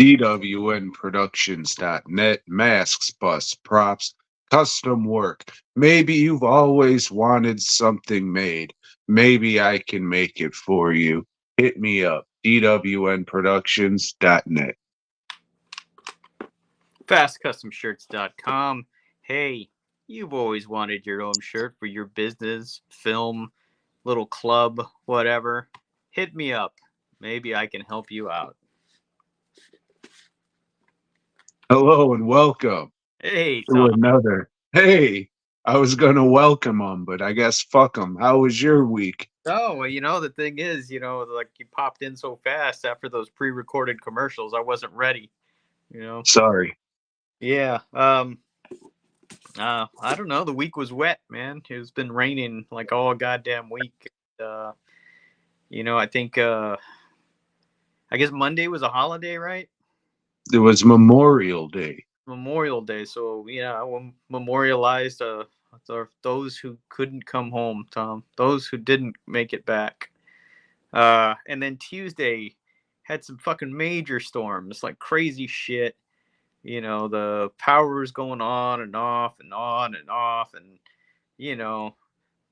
DWNProductions.net, masks, bus, props, custom work. Maybe you've always wanted something made. Maybe I can make it for you. Hit me up, DWNProductions.net. FastCustomShirts.com. Hey, you've always wanted your own shirt for your business, film, little club, whatever. Hit me up. Maybe I can help you out. Hello and welcome Hey, to Tom. another. Hey, I was going to welcome them, but I guess fuck them. How was your week? Oh, well, the thing is, like you popped in so fast after those pre-recorded commercials, I wasn't ready, you know. Sorry. Yeah. I don't know. The week was wet, man. It's been raining like all goddamn week. Uh, I think I guess Monday was a holiday, right? It was Memorial Day. Memorial Day. So we memorialized those who couldn't come home, Tom. Those who didn't make it back. And then Tuesday had some fucking major storms, like crazy shit. The power was going on and off and on and off, and you know,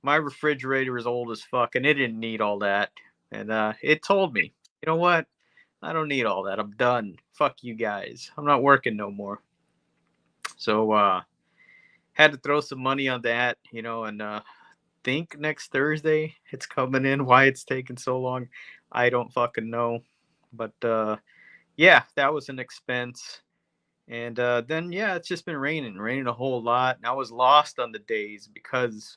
my refrigerator is old as fuck, and it didn't need all that. And it told me, you know what? I don't need all that. I'm done. Fuck you guys. I'm not working no more. So had to throw some money on that, and think next Thursday it's coming in. Why it's taking so long, I don't fucking know. But yeah, that was an expense. And then yeah, it's just been raining a whole lot. And I was lost on the days because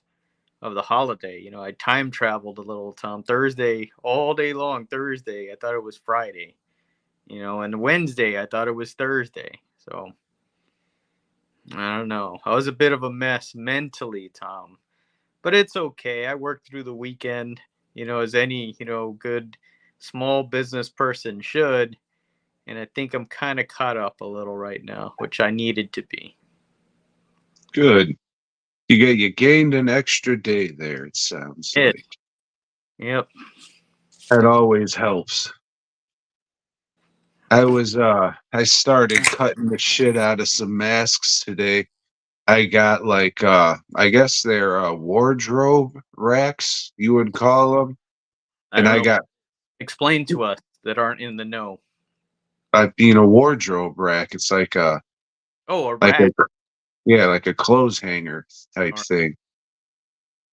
of the holiday. I time traveled a little, Tom. Thursday, all day long. Thursday, I thought it was Friday. And Wednesday, I thought it was Thursday. So I don't know. I was a bit of a mess mentally, Tom. But it's okay. I worked through the weekend, as any, good small business person should. And I think I'm kind of caught up a little right now, which I needed to be. Good. You gained an extra day there, it sounds like. Yep. That always helps. I started cutting the shit out of some masks today. I got like I guess they're wardrobe racks, you would call them. I And don't I know. got Explain to us that aren't in the know. being a wardrobe rack, it's like a Oh, a like a rack. yeah, like a clothes hanger type All thing.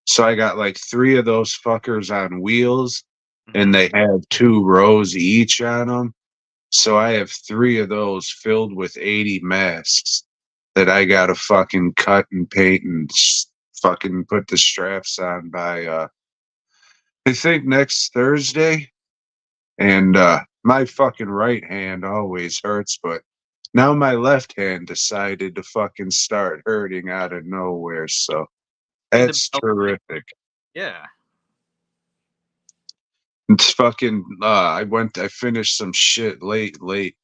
So I got like three of those fuckers on wheels, right. and they have 2 rows each on them. So I have three of those filled with 80 masks that I gotta fucking cut and paint and fucking put the straps on by I think next Thursday. And my fucking right hand always hurts, but now my left hand decided to fucking start hurting out of nowhere. So And that's terrific. yeah. It's fucking I finished some shit late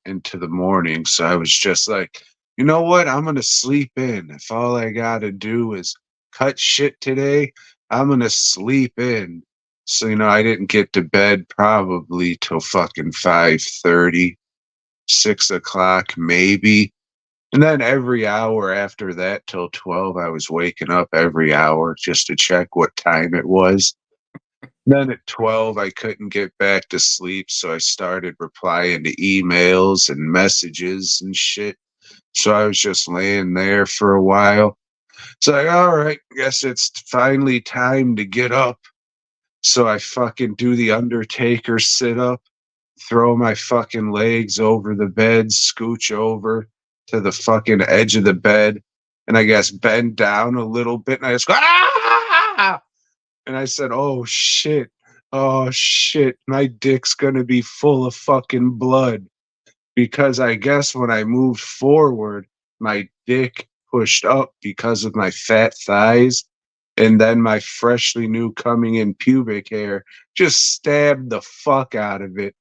into the morning, so I was just like, you know what, I'm gonna sleep in. If all I gotta do is cut shit today, I'm gonna sleep in. So I didn't get to bed probably till fucking 5:30, 6 o'clock maybe. And then every hour after that till 12, I was waking up every hour just to check what time it was. Then at 12, I couldn't get back to sleep, so I started replying to emails and messages and shit. So I was just laying there for a while. It's like, all right, guess it's finally time to get up. So I fucking do the Undertaker sit up, throw my fucking legs over the bed, scooch over to the fucking edge of the bed, and I guess bend down a little bit, and I just go, ah! And I said, oh shit. Oh shit. My dick's gonna be full of fucking blood. Because I guess when I moved forward, my dick pushed up because of my fat thighs. And then my freshly new coming in pubic hair just stabbed the fuck out of it.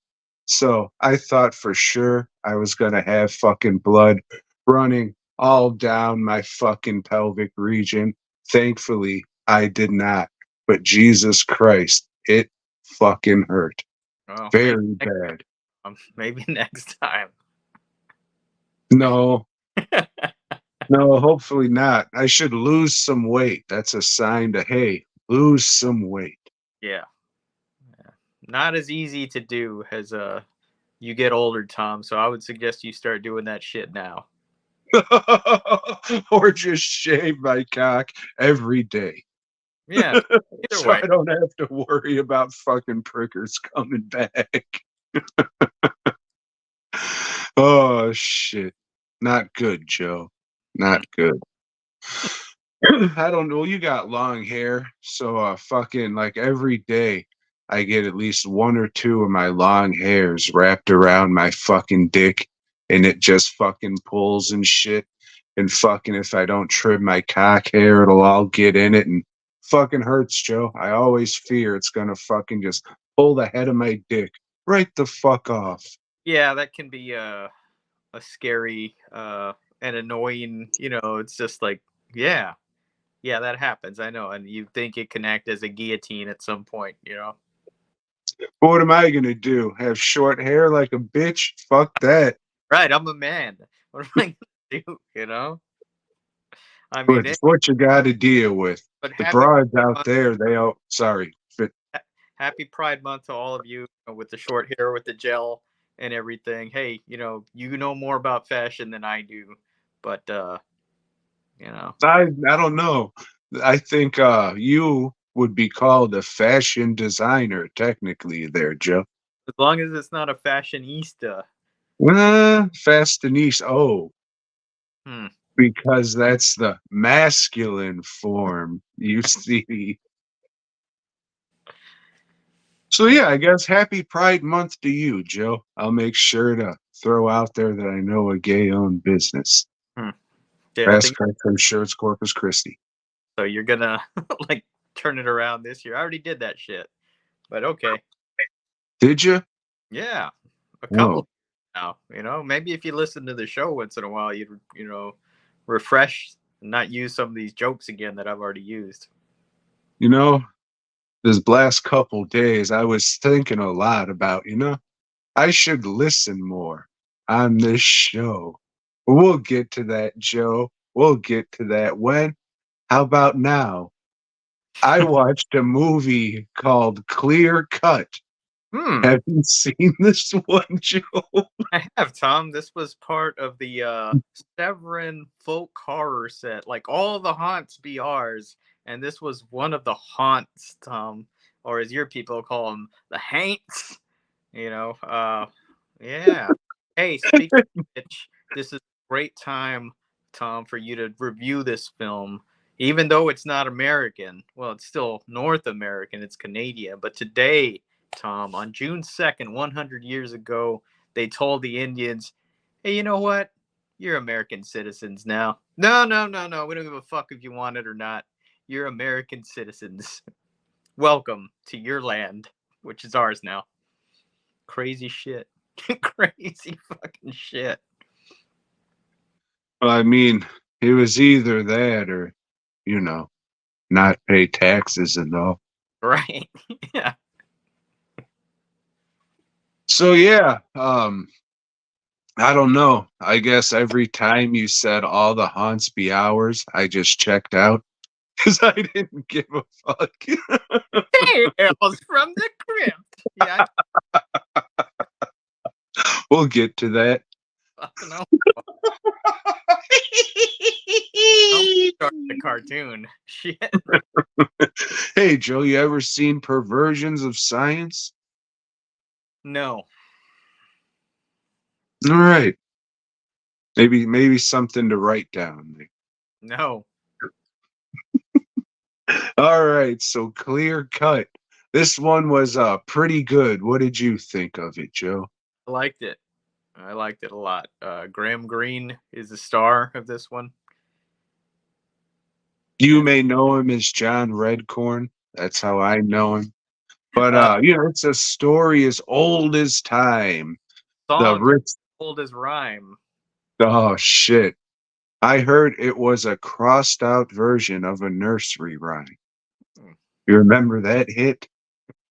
So I thought for sure I was gonna have fucking blood running all down my fucking pelvic region. Thankfully, I did not. But Jesus Christ, it fucking hurt. Well, Very bad. maybe next time. No, no, hopefully not. I should lose some weight. That's a sign to, hey, lose some weight. Yeah. Yeah. Not as easy to do as you get older, Tom. So I would suggest you start doing that shit now. Or just shave my cock every day. Yeah. Either So way. I don't have to worry about fucking prickers coming back. Oh shit. Not good, Joe. Not good. I don't know. You got long hair, so fucking like every day I get at least one or two of my long hairs wrapped around my fucking dick and it just fucking pulls and shit. And fucking if I don't trim my cock hair, it'll all get in it and fucking hurts, Joe. I always fear it's gonna fucking just pull the head of my dick right the fuck off. Yeah, that can be a scary and annoying, it's just like, yeah. Yeah, that happens. I know. And you think it can act as a guillotine at some point. But what am I gonna do? Have short hair like a bitch? Fuck that. Right, I'm a man. What am I gonna do, I mean, But it's what you got to deal with. but The happy broads out month, there, they all sorry. But happy Pride Month to all of you, with the short hair, with the gel and everything. Hey, you know more about fashion than I do, but you know, I don't know. I think you would be called a fashion designer, technically, there, Joe. as long as it's not a fashionista. Fashionista. Oh, Hmm. because that's the masculine form, you see. So yeah, I guess happy Pride Month to you, Joe. I'll make sure to throw out there that I know a gay-owned business. Hmm. Yeah, I Best think Custom Shirts Corpus Christi. so. You're gonna like turn it around this year. I already did that shit, but okay. Did you? Yeah, a couple Whoa. now. Maybe if you listen to the show once in a while, you'd refresh and not use some of these jokes again that I've already used. You know, this last couple days, I was thinking a lot about, I should listen more on this show. We'll get to that, Joe. We'll get to that. When? How about now? I watched a movie called Clear Cut. Hmm. Have you seen this one, Joe? I have, Tom. This was part of the Severin folk horror set. Like all the haunts be ours, and this was one of the haunts, Tom, or as your people call them, the haints. Yeah. Hey, speaking of which, this is a great time, Tom, for you to review this film. Even though it's not American, well, it's still North American, it's Canadian. But today, Tom, on June 2nd, 100 years ago, they told the Indians, hey, you know what? You're American citizens now. No, no, no, no. We don't give a fuck if you want it or not. You're American citizens. Welcome to your land, which is ours now. Crazy shit. Crazy fucking shit. Well, I mean, it was either that or, not pay taxes and all. Right. Yeah. So yeah, I don't know. I guess every time you said all the haunts be ours, I just checked out because I didn't give a fuck. Tales from the crypt. Yeah, We'll get to that. I don't know. Don't start the cartoon. Shit. Hey, Joe, you ever seen Perversions of Science? No. All right. Maybe something to write down. No. All right, so Clear Cut. This one was pretty good. What did you think of it, Joe? I liked it. I liked it a lot. Graham Greene is the star of this one. You And may know him as John Redcorn. That's how I know him. But it's a story as old as time. The songs rich. old as rhyme. Oh shit! I heard it was a crossed out version of a nursery rhyme. Hmm, You remember that hit?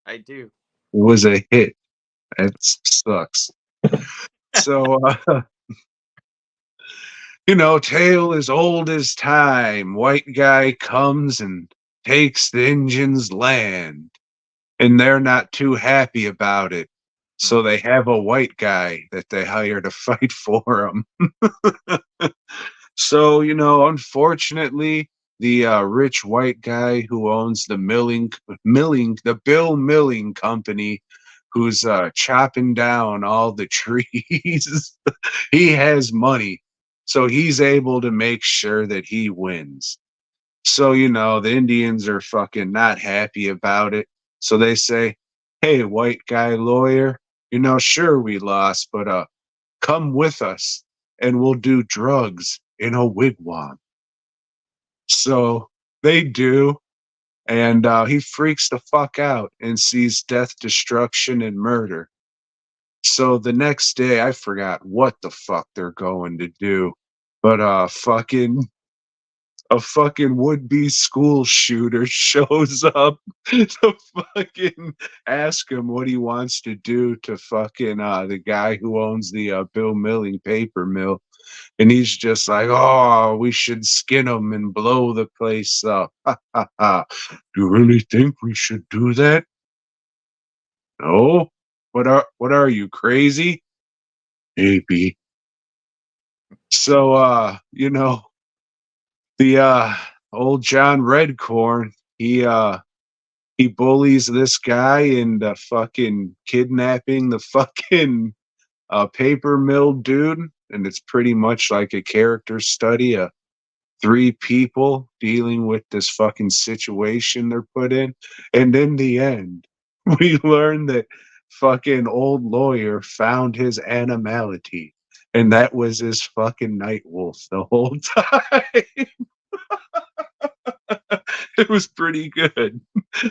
I do. It was a hit. That sucks. So You know, tale as old as time. White guy comes and takes the Indians' land, and they're not too happy about it. So they have a white guy that they hire to fight for them. So, you know, unfortunately, the rich white guy who owns the the Bill Milling Company, who's chopping down all the trees, he has money. So he's able to make sure that he wins. So, you know, the Indians are fucking not happy about it. So they say, hey, white guy lawyer, you know, sure we lost, but come with us and we'll do drugs in a wigwam. So they do. And he freaks the fuck out and sees death, destruction, and murder. So the next day, I forgot what the fuck they're going to do. But a fucking would-be school shooter shows up to fucking ask him what he wants to do to fucking the guy who owns the Bill Milling paper mill. And he's just like, oh, we should skin him and blow the place up. Ha, ha, ha. Do you really think we should do that? No. What are you, crazy? Maybe. So you know, the old John Redcorn, he bullies this guy and fucking kidnapping the fucking paper mill dude, and it's pretty much like a character study. Three people dealing with this fucking situation they're put in. And in the end, we learn that fucking old lawyer found his animality. And that was his fucking night wolf the whole time. It was pretty good.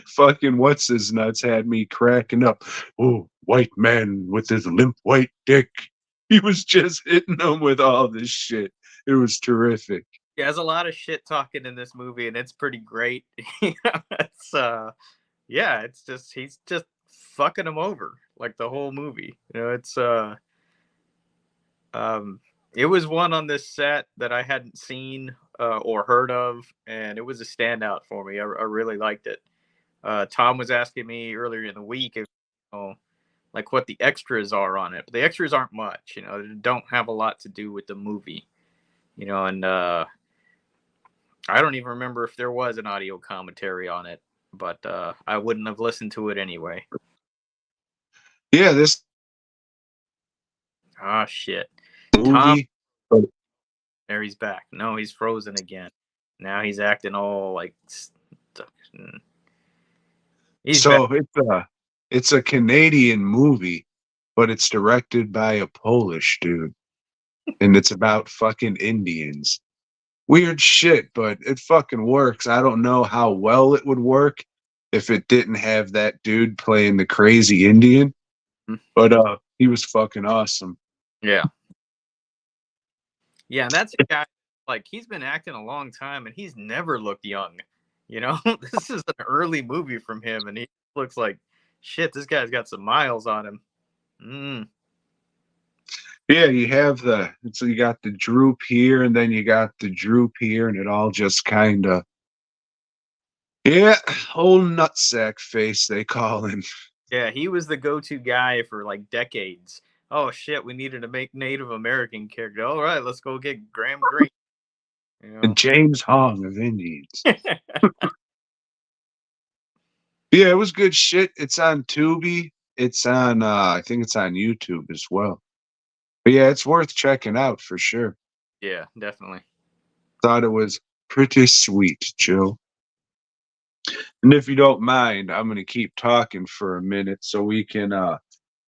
Fucking what's his nuts had me cracking up. Oh, white man with his limp white dick. He was just hitting them with all this shit. It was terrific. Yeah, there's a lot of shit talking in this movie, and it's pretty great. It's yeah, it's just he's just fucking him over like the whole movie. You know, it's it was one on this set that I hadn't seen or heard of, and it was a standout for me. I really liked it. Tom was asking me earlier in the week if you know, like what the extras are on it. But the extras aren't much, you know, they don't have a lot to do with the movie, you know, and I don't even remember if there was an audio commentary on it, but I wouldn't have listened to it anyway. Yeah, this Ah, shit. Tom, movie. But there he's back. No, he's frozen again. Now he's acting all like. He's back. so it's a Canadian movie, but it's directed by a Polish dude, and it's about fucking Indians. Weird shit, but it fucking works. I don't know how well it would work if it didn't have that dude playing the crazy Indian, but he was fucking awesome. Yeah. Yeah, and that's a guy, like, he's been acting a long time, and he's never looked young, you know? This is an early movie from him, and he looks like, shit, this guy's got some miles on him. Yeah, you have so you got the droop here, and then you got the droop here, and it all just kind of, yeah, old nutsack face, they call him. Yeah, he was the go-to guy for, like, decades. Oh, shit, we needed to make Native American character. All right, let's go get Graham Greene. You know? And James Hong of Indians. Yeah, it was good shit. It's on Tubi. It's on I think it's on YouTube as well. But yeah, it's worth checking out for sure. Yeah, definitely. Thought it was pretty sweet, Joe. And if you don't mind, I'm gonna keep talking for a minute so we can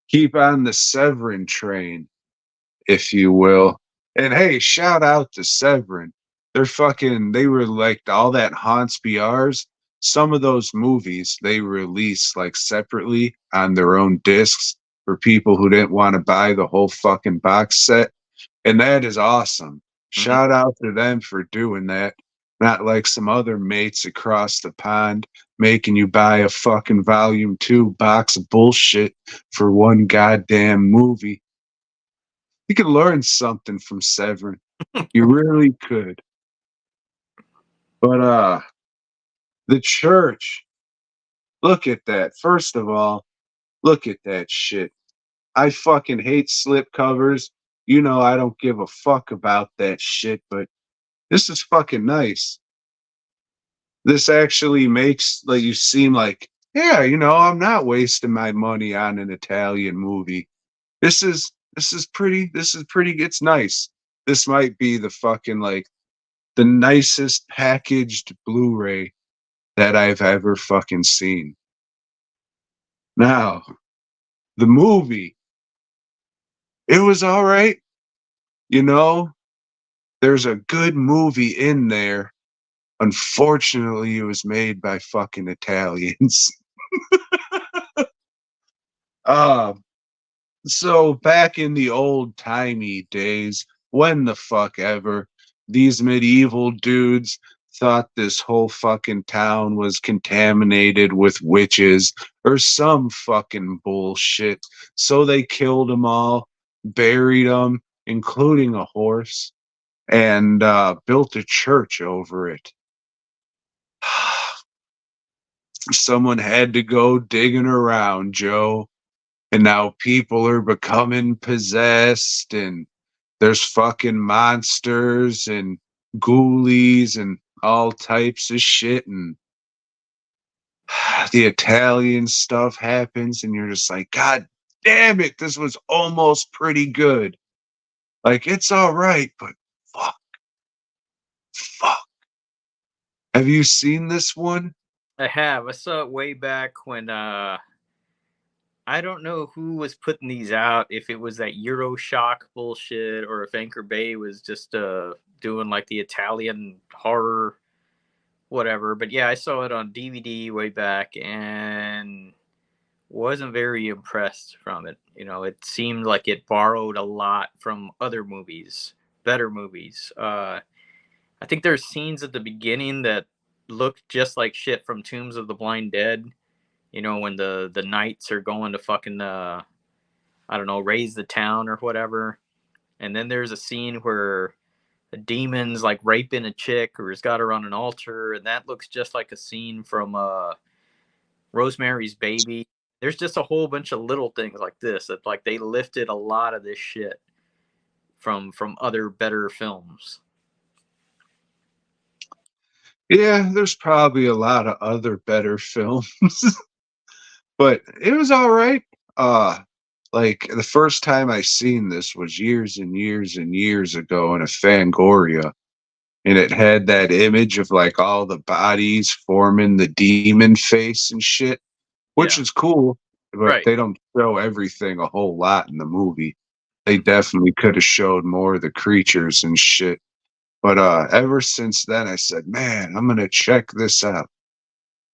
keep on the Severin train, if you will. And hey, shout out to Severin. They were like all that Haunts BRs. Some of those movies they release like separately on their own discs for people who didn't want to buy the whole fucking box set. And that is awesome. Shout out to them for doing that. Not like some other mates across the pond making you buy a fucking volume 2 box of bullshit for one goddamn movie. You can learn something from Severin. You really could. But the church, look at that. First of all, look at that shit. I fucking hate slip covers. You know I don't give a fuck about that shit, but this is fucking nice. This actually makes like you seem like, yeah, I'm not wasting my money on an Italian movie. This is pretty it's nice. This might be the fucking like the nicest packaged Blu-ray that I've ever fucking seen. Now, the movie, it was all right. You know, there's a good movie in there. Unfortunately, it was made by fucking Italians. uh, so back in the old timey days, when the fuck ever, these medieval dudes thought this whole fucking town was contaminated with witches or some fucking bullshit. So they killed them all, buried them, including a horse, and built a church over it. Someone had to go digging around, Joe. And now people are becoming possessed, and there's fucking monsters and ghoulies and all types of shit. And the Italian stuff happens, and you're just like, God damn it, this was almost pretty good. Like, it's all right, but fuck, fuck. Have you seen this one? I have. I saw it way back when I don't know who was putting these out, if it was that Euroshock bullshit or if Anchor Bay was just doing like the Italian horror whatever. But yeah, I saw it on DVD way back and wasn't very impressed from it. It seemed like it borrowed a lot from other movies, better movies. I think there's scenes at the beginning that look just like shit from Tombs of the Blind Dead. When the knights are going to fucking I don't know, raise the town or whatever. And then there's a scene where a demon's like raping a chick or has got her on an altar, and that looks just like a scene from Rosemary's Baby. There's just a whole bunch of little things like this that like they lifted a lot of this shit from other better films. Yeah, there's probably a lot of other better films, but it was all right. Like the first time I seen this was years and years and years ago in a Fangoria, and it had that image of like all the bodies forming the demon face and shit, which Yeah, is cool, but right. they don't show everything a whole lot in the movie. They definitely could have showed more of the creatures and shit. But ever since then I said, man, I'm gonna check this out.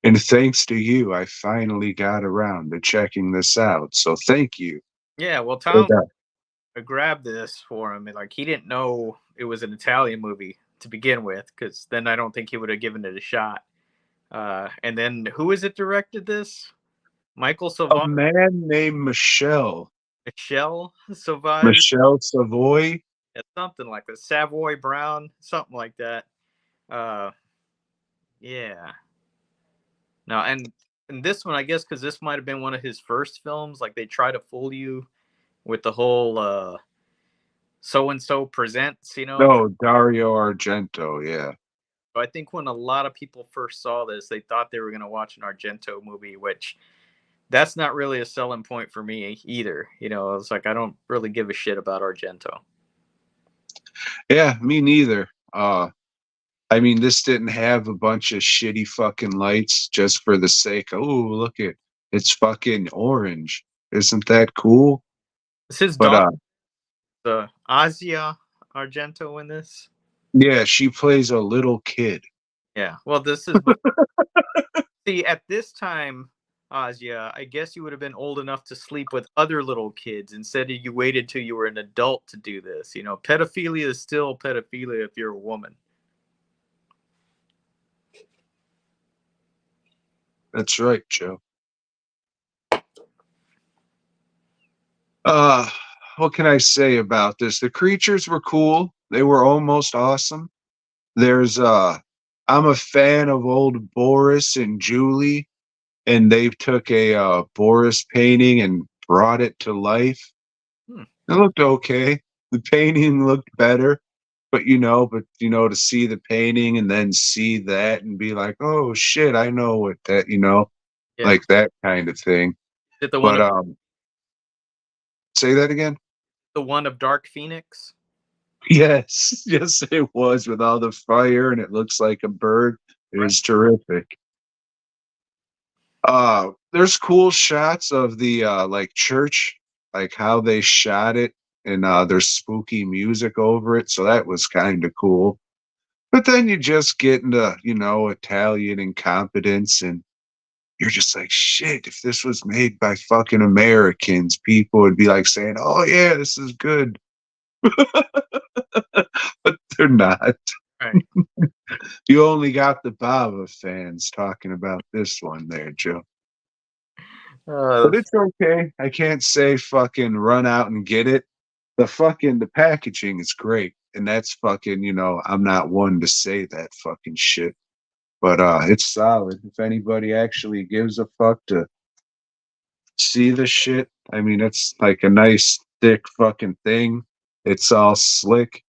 And thanks to you, I finally got around to checking this out. So thank you Yeah, well, for Tom that. grabbed this for him, and like he didn't know it was an Italian movie to begin with, because then I don't think he would have given it a shot. And then who is it directed this? Michael A Sauvage, man named Michelle. Michelle Sauvage, Michelle Savoy. something like that. Savoy Brown, something like that. Uh, yeah. No, and this one, I guess, because this might have been one of his first films. Like they try to fool you with the whole so and so presents, No, Dario Argento, yeah. So I think when a lot of people first saw this, they thought they were going to watch an Argento movie, which that's not really a selling point for me either. It's like I don't really give a shit about Argento. Yeah, me neither. I mean, this didn't have a bunch of shitty fucking lights just for the sake. Oh, look it, it's fucking orange. Isn't that cool? It's his But daughter, Asia Argento, in this. yeah, she plays a little kid. Yeah. Well, this is see at this time, Asia. I guess you would have been old enough to sleep with other little kids instead of you waited till you were an adult to do this. Pedophilia is still pedophilia if you're a woman. That's right, Joe. Uh, what can I say about this? The creatures were cool. They were almost awesome. There's I'm a fan of old Boris and Julie, and they took a Boris painting and brought it to life. Hmm. It looked okay. The painting looked better, but to see the painting and then see that and be like, oh shit, I know what that, Yeah. like that kind of thing. Is it the one But of say that again. Dark Phoenix? Yes, yes, it was with all the fire and it looks like a bird. It Right. was terrific. There's cool shots of the like church, like how they shot it, and there's spooky music over it, so that was kind of cool. But then you just get into Italian incompetence, and you're just like, shit, if this was made by fucking Americans, people would be like saying, oh yeah, this is good. But they're not. Right. You only got the Baba fans talking about this one there, Joe. Uh, But it's okay. I can't say fucking run out and get it. The packaging is great. And that's fucking, I'm not one to say that fucking shit. But it's solid. If anybody actually gives a fuck to see the shit, I mean it's like a nice thick fucking thing. It's all slick.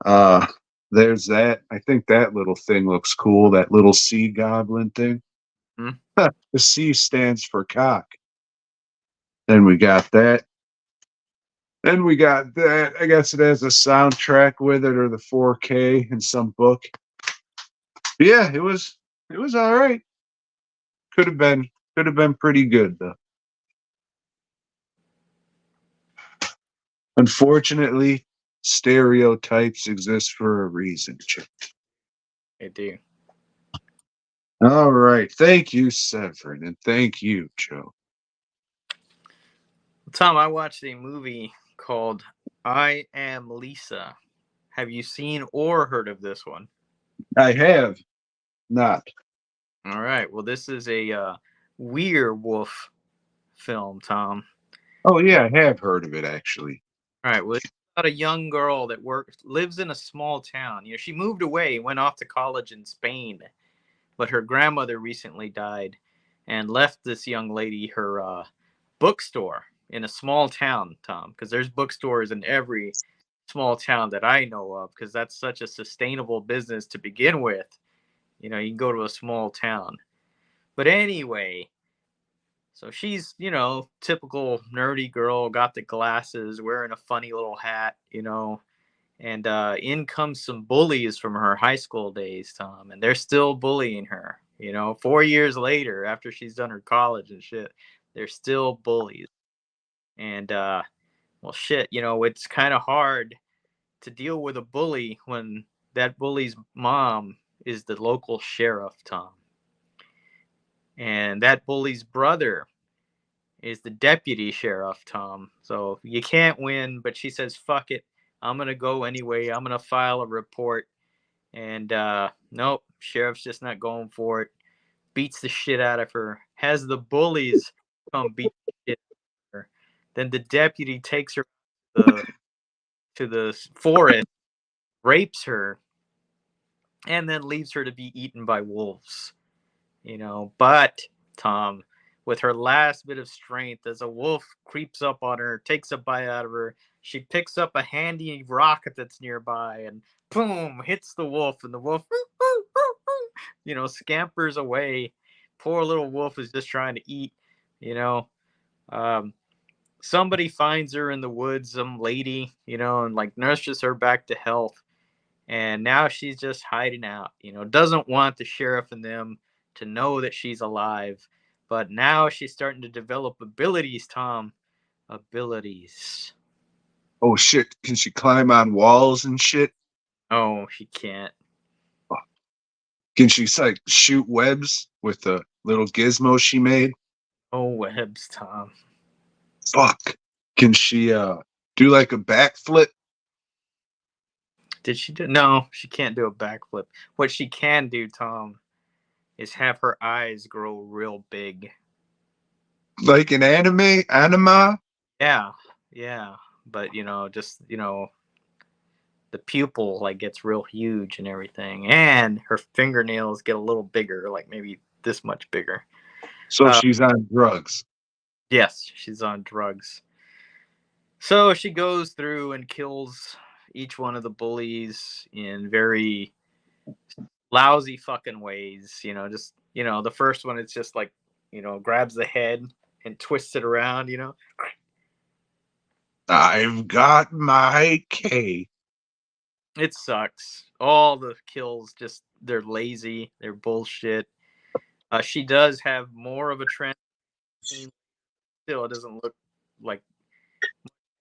Uh there's that. I think that little thing looks cool, that little sea goblin thing. hmm. The C stands for cock. Then we got that. Then we got that. I guess it has a soundtrack with it or the 4K in some book. But yeah, it was all right. Could have been pretty good though. Unfortunately, stereotypes exist for a reason. Chick. I do. All right. Thank you, Severin, and thank you, Joe. Tom, I watched a movie called I Am Lisa. Have you seen or heard of this one? I have not. All right. Well, this is a werewolf film, Tom. Oh yeah, I have heard of it actually. All right. Well, it's about a young girl that lives in a small town. She moved away, went off to college in Spain, but her grandmother recently died and left this young lady her bookstore in a small town, Tom, because there's bookstores in every small town that I know of, because that's such a sustainable business to begin with. You can go to a small town. But anyway, so she's, typical nerdy girl, got the glasses, wearing a funny little hat. And in comes some bullies from her high school days, Tom, and they're still bullying her. 4 years later, after she's done her college and shit, they're still bullies. And well, shit, it's kind of hard to deal with a bully when that bully's mom is the local sheriff, Tom, and that bully's brother is the deputy sheriff, Tom. So you can't win, but she says, fuck it. I'm going to go anyway. I'm going to file a report. And nope, sheriff's just not going for it. Beats the shit out of her. Has the bullies come beat the shit out of her. Then the deputy takes her to the forest, rapes her, and then leaves her to be eaten by wolves. But Tom, with her last bit of strength, as a wolf creeps up on her, takes a bite out of her, she picks up a handy rock that's nearby and boom, hits the wolf, and the wolf, scampers away. Poor little wolf is just trying to eat, you know. Um, Somebody finds her in the woods, some lady, and like nurses her back to health. And now she's just hiding out, doesn't want the sheriff and them to know that she's alive. But now she's starting to develop abilities, Tom. Abilities. Oh shit, can she climb on walls and shit? Oh, she can't. Can she like shoot webs with the little gizmo she made? Oh, webs, Tom. Fuck. Can she do like a backflip? Did she do? No, she can't do a backflip. What she can do, Tom, is have her eyes grow real big. Like an anima? Yeah, yeah. But, just, the pupil like gets real huge and everything, and her fingernails get a little bigger, like maybe this much bigger. So Uh, she's on drugs. yes, she's on drugs. So she goes through and kills each one of the bullies in very lousy fucking ways. Just the first one, it's just like grabs the head and twists it around. I've got my cake. It sucks. All the kills just they're lazy, they're bullshit. She does have more of a trend. Still, it doesn't look like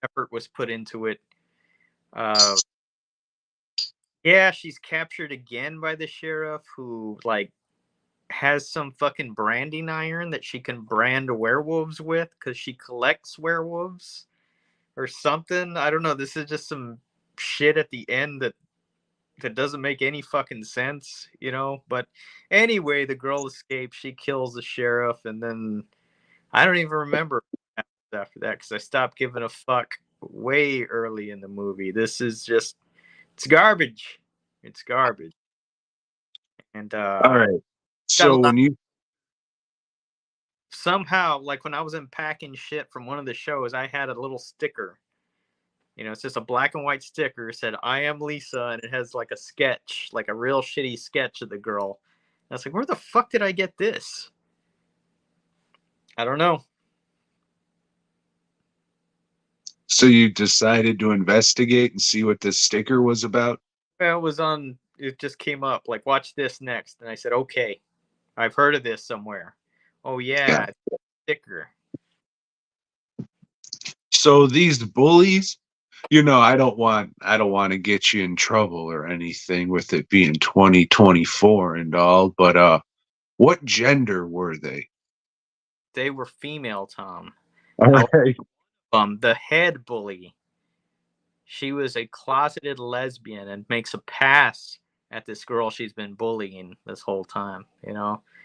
effort was put into it. Uh, yeah, she's captured again by the sheriff, who like has some fucking branding iron that she can brand werewolves with because she collects werewolves or something. I don't know. This is just some shit at the end that doesn't make any fucking sense. But anyway, the girl escapes. She kills the sheriff, and then I don't even remember after that because I stopped giving a fuck way early in the movie. This is just it's garbage. It's garbage, and All right. got a So lot. when you Somehow, like when I was unpacking shit from one of the shows, I had a little sticker. It's just a black and white sticker. It said "I am Lisa," and it has like a sketch, like a real shitty sketch of the girl. And I was like, where the fuck did I get this? I don't know. so you decided to investigate and see what this sticker was about? Well, it was on. It just came up. Like, watch this next, and I said, okay, I've heard of this somewhere. Oh Yeah. yeah, it's a sticker. So these bullies, I don't want to get you in trouble or anything with it being 2024 and all, but what gender were they? They were female, Tom. All How right. the head bully, she was a closeted lesbian and makes a pass at this girl she's been bullying this whole time.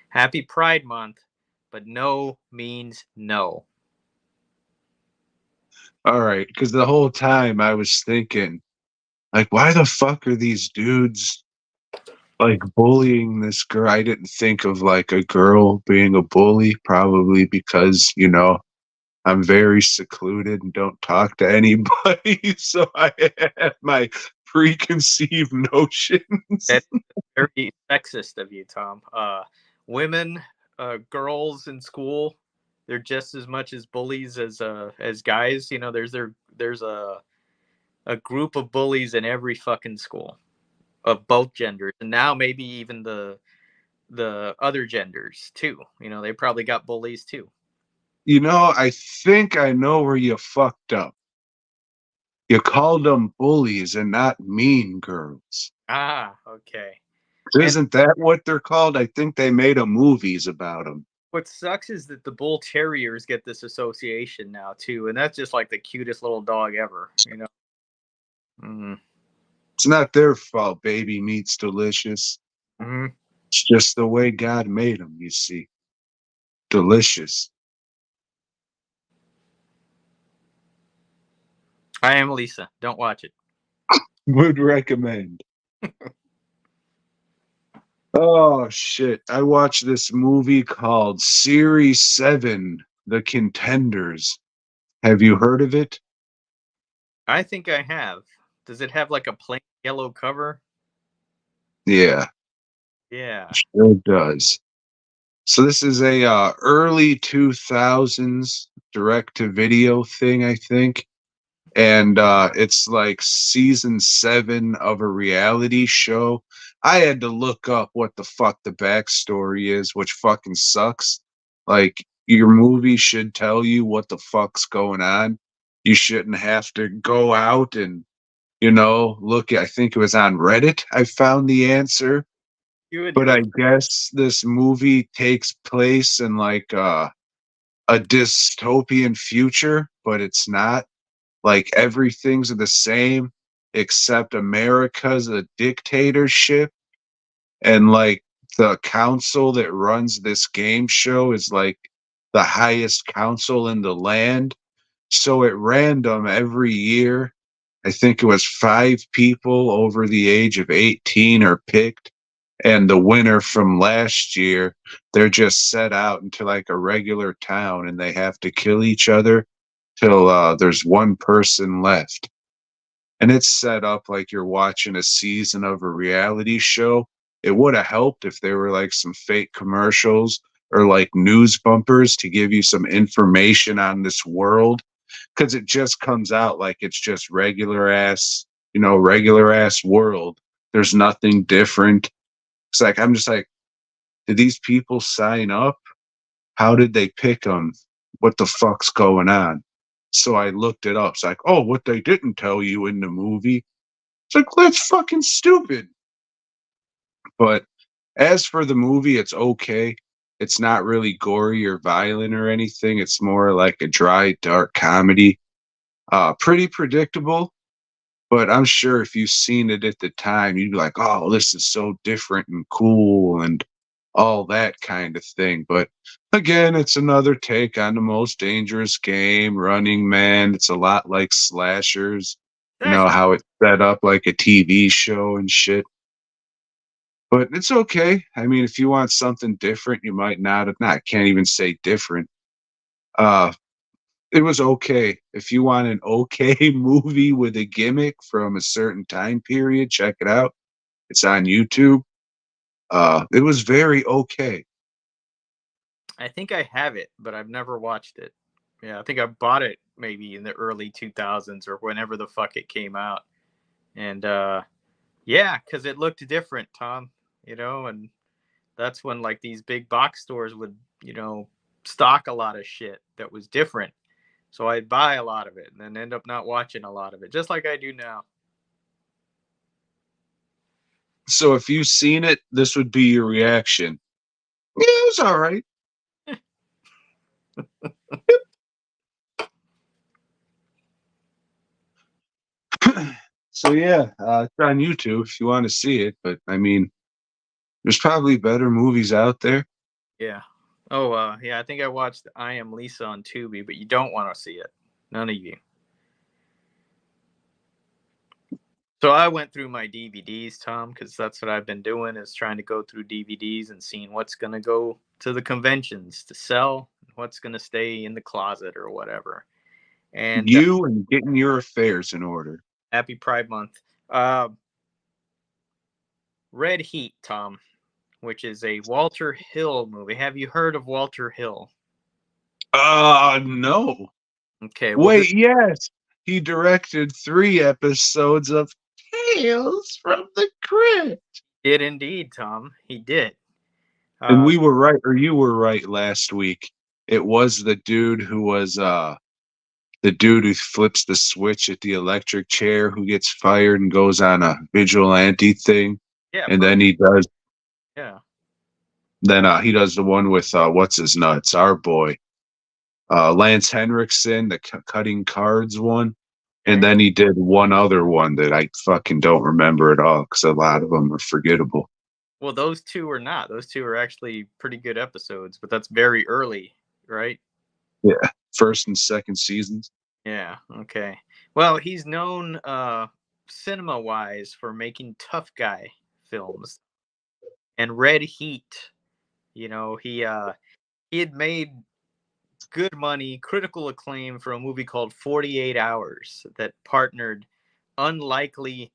Happy Pride Month, but no means no. All right, because the whole time I was thinking, like, why the fuck are these dudes like bullying this girl? I didn't think of like a girl being a bully, probably because, I'm very secluded and don't talk to anybody. So I had my preconceived notions. That's very sexist of you, Tom. Women, girls in school, they're just as much as bullies as guys. There's a group of bullies in every fucking school of both genders, and now maybe even the other genders too. They probably got bullies too. I think I know where you fucked up. You called them bullies and not mean girls. Ah, okay. And Isn't that what they're called? I think they made a movies about them. what sucks is that the bull terriers get this association now too, and that's just like the cutest little dog ever. Mm-hmm. It's not their fault baby meat's delicious. Mm-hmm. It's just the way God made them, you see. Delicious. I am Lisa. Don't watch it. Would recommend. Oh shit. I watched this movie called Series 7, The Contenders. Have you heard of it? I think I have. Does it have like a plain yellow cover? Yeah, Yeah. sure does. So this is a early 2000s direct to video thing, I think. And it's like season 7 of a reality show. I had to look up what the fuck the backstory is, which fucking sucks. Like, your movie should tell you what the fuck's going on. You shouldn't have to go out and, look. I think it was on Reddit I found the answer. You would But know. I guess this movie takes place in like a dystopian future, but it's not. Like everything's the same except America's a dictatorship, and like the council that runs this game show is like the highest council in the land. So at random every year I think it was 5 people over the age of 18 are picked, and the winner from last year, they're just set out into like a regular town, and they have to kill each other till there's one person left. And it's set up like you're watching a season of a reality show. It would have helped if there were like some fake commercials or like news bumpers to give you some information on this world, because it just comes out like it's just regular ass world. There's nothing different. It's like, I'm just like, did these people sign up? How did they pick them? What the fuck's going on? So I looked it up. It's like, oh, what they didn't tell you in the movie. It's like, that's fucking stupid. But as for the movie, it's okay. It's not really gory or violent or anything. It's more like a dry, dark comedy. Pretty predictable, but I'm sure if you've seen it at the time, you'd be like, oh, this is so different and cool and all that kind of thing. But again, it's another take on the most dangerous game, Running Man. It's a lot like slashers, That's how it's set up like a TV show and shit. But it's okay. I mean, if you want something different, you might not have not. Can't even say different. Uh, it was okay. If you want an okay movie with a gimmick from a certain time period, check it out. It's on YouTube. It was very okay. I think I have it, but I've never watched it. Yeah, I think I bought it maybe in the early 2000s or whenever the fuck it came out. And yeah, because it looked different, Tom, and that's when like these big box stores would, stock a lot of shit that was different. So I'd buy a lot of it and then end up not watching a lot of it, just like I do now. So if you've seen it, this would be your reaction. Yeah, it was all right. So yeah, it's on YouTube if you want to see it. But I mean, there's probably better movies out there. Yeah. Oh, yeah, I think I watched I Am Lisa on Tubi, but you don't want to see it. None of you. So I went through my DVDs, Tom, because that's what I've been doing is trying to go through DVDs and seeing what's going to go to the conventions to sell, what's going to stay in the closet or whatever. And You and getting your affairs in order. happy Pride Month. Uh, Red Heat, Tom, which is a Walter Hill movie. Have you heard of Walter Hill? No. Okay, well, Wait, yes. He directed 3 episodes of Tales from the Crypt. did indeed, Tom. He did. And Uh, we were right, or you were right last week. It was the dude who was the dude who flips the switch at the electric chair who gets fired and goes on a vigilante thing. yeah, And then yeah. he does the one with what's his nuts, our boy. Lance Henriksen, the cutting cards one. And Okay. then he did one other one that I fucking don't remember at all because a lot of them are forgettable. Well, those two are not. Those two are actually pretty good episodes, but that's very early, right? Yeah, first and second seasons. Yeah. Okay. Well, he's known cinema-wise for making tough guy films, and Red Heat. He had made good money, critical acclaim for a movie called 48 Hours that partnered unlikely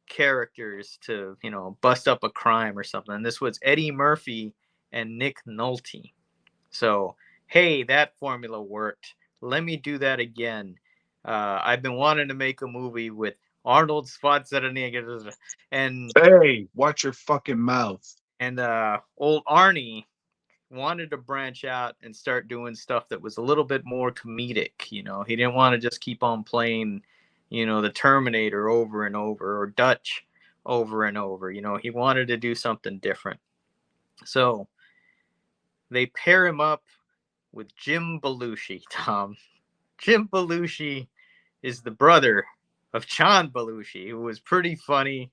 characters to, bust up a crime or something. And this was Eddie Murphy and Nick Nolte. So, hey, that formula worked. Let me do that again. I've been wanting to make a movie with Arnold Schwarzenegger and Hey, watch your fucking mouth. old Arnie wanted to branch out and start doing stuff that was a little bit more comedic. He didn't want to just keep on playing, the Terminator over and over or Dutch over and over. He wanted to do something different. So they pair him up with Jim Belushi, Tom. Jim Belushi is the brother of John Belushi, who was pretty funny.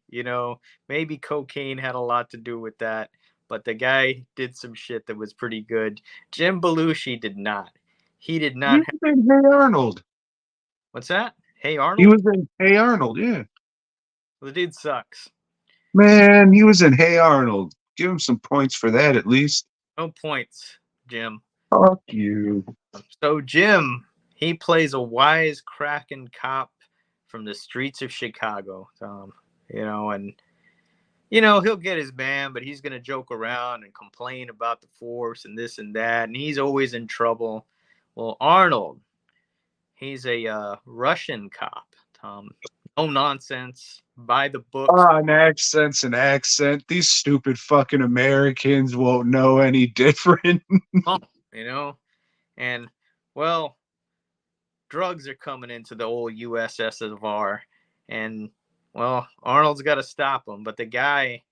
Maybe cocaine had a lot to do with that, but the guy did some shit that was pretty good. Jim Belushi did not. He did not. You said Hey Arnold. What's that? Hey He Arnold? was in Hey Arnold, yeah. The dude sucks. Man, he was in Hey Arnold. Give him some points for that at least. No points, Jim. Fuck you. So Jim, he plays a wise cracking cop from the streets of Chicago. And he'll get his man, but he's gonna joke around and complain about the force and this and that, and he's always in trouble. Well, Arnold, he's a Russian cop, Tom. No nonsense, by the books. An accent's an accent. These stupid fucking Americans won't know any different. you know, and well, drugs are coming into the old USSR, and well, Arnold's got to stop them. But the guy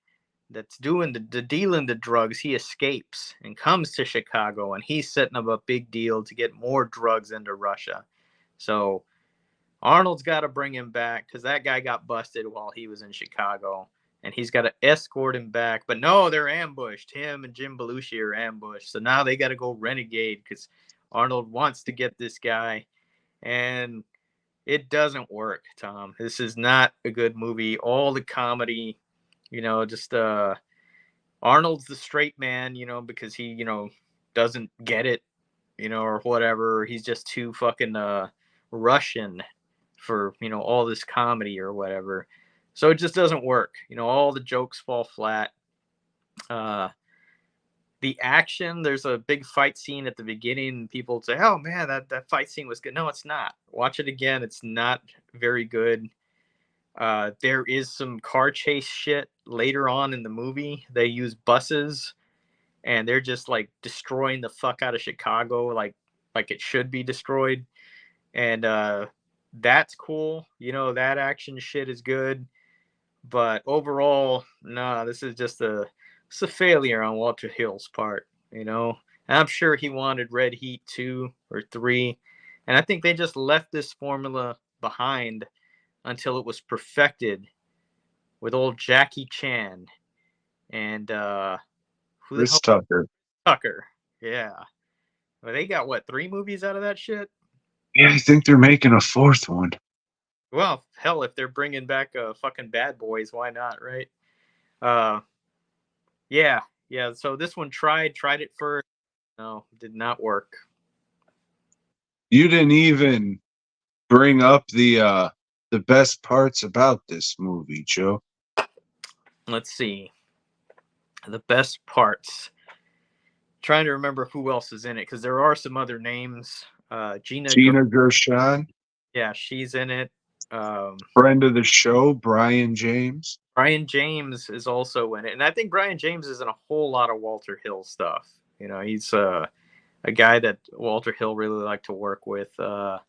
that's doing the dealing the drugs, he escapes and comes to Chicago, and he's setting up a big deal to get more drugs into Russia. So Arnold's got to bring him back because that guy got busted while he was in Chicago, and he's got to escort him back. But no, they're ambushed. Him and Jim Belushi are ambushed. So now they got to go renegade because Arnold wants to get this guy, and it doesn't work, Tom. This is not a good movie. All the comedy, just Arnold's the straight man, because he, doesn't get it, or whatever. He's just too fucking Russian for, all this comedy or whatever. So it just doesn't work. All the jokes fall flat. The action, there's a big fight scene at the beginning, and people say, oh man, that fight scene was good. No, it's not. Watch it again. It's not very good. There is some car chase shit later on in the movie. They use buses, and they're just like destroying the fuck out of Chicago, like it should be destroyed. And that's cool. That action shit is good. But overall, nah, this is just it's a failure on Walter Hill's part. And I'm sure he wanted Red Heat 2 or 3. And I think they just left this formula behind until it was perfected with old Jackie Chan and who the Chris hell? Tucker. Tucker. Yeah. Well, they got what, 3 movies out of that shit? Yeah, I think they're making a 4th one. Well, hell, if they're bringing back fucking Bad Boys, why not, right? Yeah. So this one tried it first. No, did not work. You didn't even bring up the best parts about this movie, Joe. Let's see. The best parts. Trying to remember who else is in it because there are some other names. Gina Gershon. Yeah, she's in it. Friend of the show, Brian James. Brian James is also in it, and I think Brian James is in a whole lot of Walter Hill stuff. He's a guy that Walter Hill really liked to work with. Who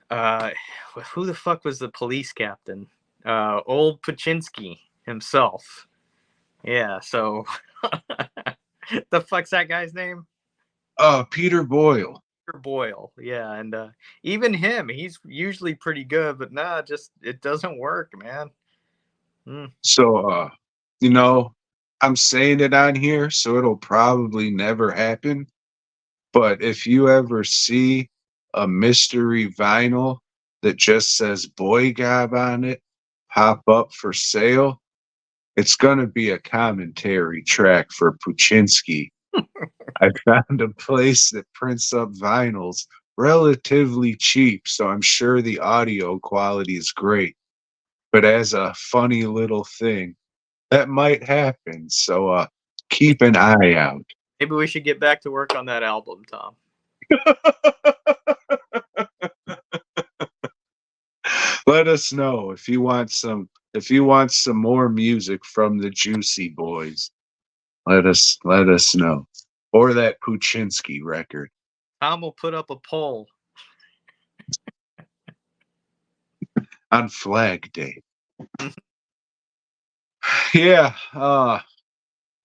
the fuck was the police captain? Old Pachinski himself. Yeah, so the fuck's that guy's name? Peter Boyle. Peter Boyle, yeah, and even him, he's usually pretty good, but nah, just it doesn't work, man. So, I'm saying it on here, so it'll probably never happen. But if you ever see a mystery vinyl that just says BOYGOB on it pop up for sale, it's going to be a commentary track for Puchinsky. I found a place that prints up vinyls relatively cheap, so I'm sure the audio quality is great. But as a funny little thing, that might happen. So keep an eye out. Maybe we should get back to work on that album, Tom. Let us know if you want some more music from the Juicy Boys. Let us know. Or that Puchinsky record. Tom will put up a poll on Flag Day. Yeah, I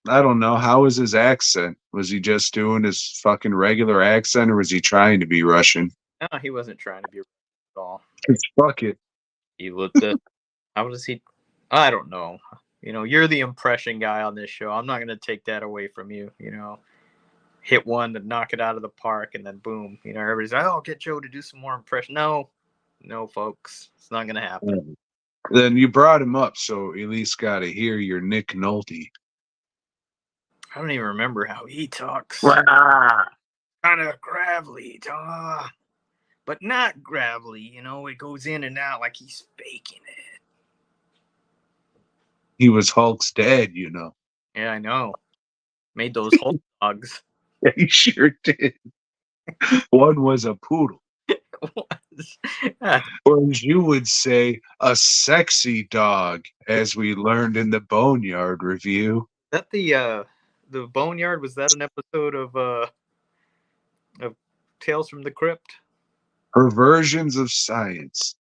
don't know. How was his accent? Was he just doing his fucking regular accent, or was he trying to be Russian? No, he wasn't trying to be Russian at all. Fuck it. He looked at. How does he? I don't know. You're the impression guy on this show. I'm not going to take that away from you. Hit one to knock it out of the park, and then boom. Everybody's like, "Oh, get Joe to do some more impression." No, No, folks, it's not gonna happen. Then you brought him up, so at least got to hear your Nick Nolte. I don't even remember how he talks. Rah! Kind of gravelly, but not gravelly. It goes in and out like he's faking it. He was Hulk's dad, Yeah, I know. Made those whole dogs. Yeah, he sure did. One was a poodle. Or as you would say, a sexy dog, as we learned in the Boneyard review. That the Boneyard, was that an episode of Tales from the Crypt? Perversions of science.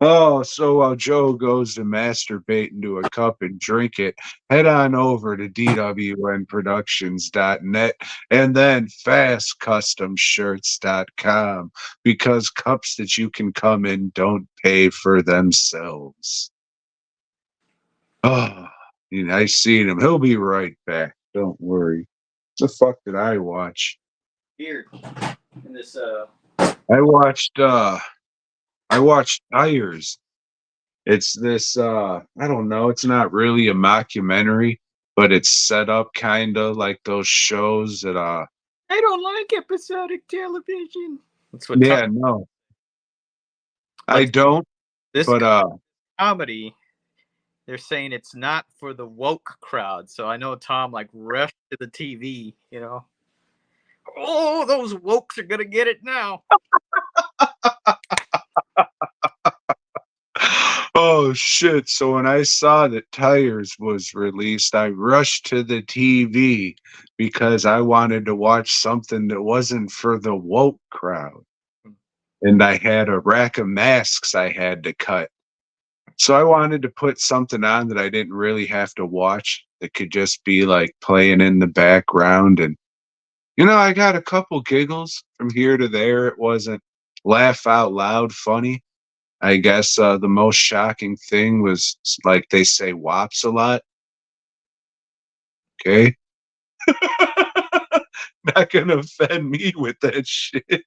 Oh, so while Joe goes to masturbate into a cup and drink it, head on over to dwnproductions.net and then fastcustomshirts.com because cups that you can come in don't pay for themselves. Oh, I seen him. He'll be right back. Don't worry. What the fuck did I watch? Here in this I watched Tires. It's this I don't know, it's not really a mockumentary, but it's set up kinda like those shows that I don't like episodic television. That's what yeah, no. I but don't, this but comedy, they're saying it's not for the woke crowd. So I know Tom like rushed to the TV, Oh, those wokes are gonna get it now. oh shit. So when I saw that Tires was released, I rushed to the TV because I wanted to watch something that wasn't for the woke crowd. And I had a rack of masks I had to cut. So I wanted to put something on that I didn't really have to watch that could just be like playing in the background. And, I got a couple giggles from here to there. It wasn't laugh out loud funny. I guess the most shocking thing was like they say wops a lot. Okay. Not going to offend me with that shit.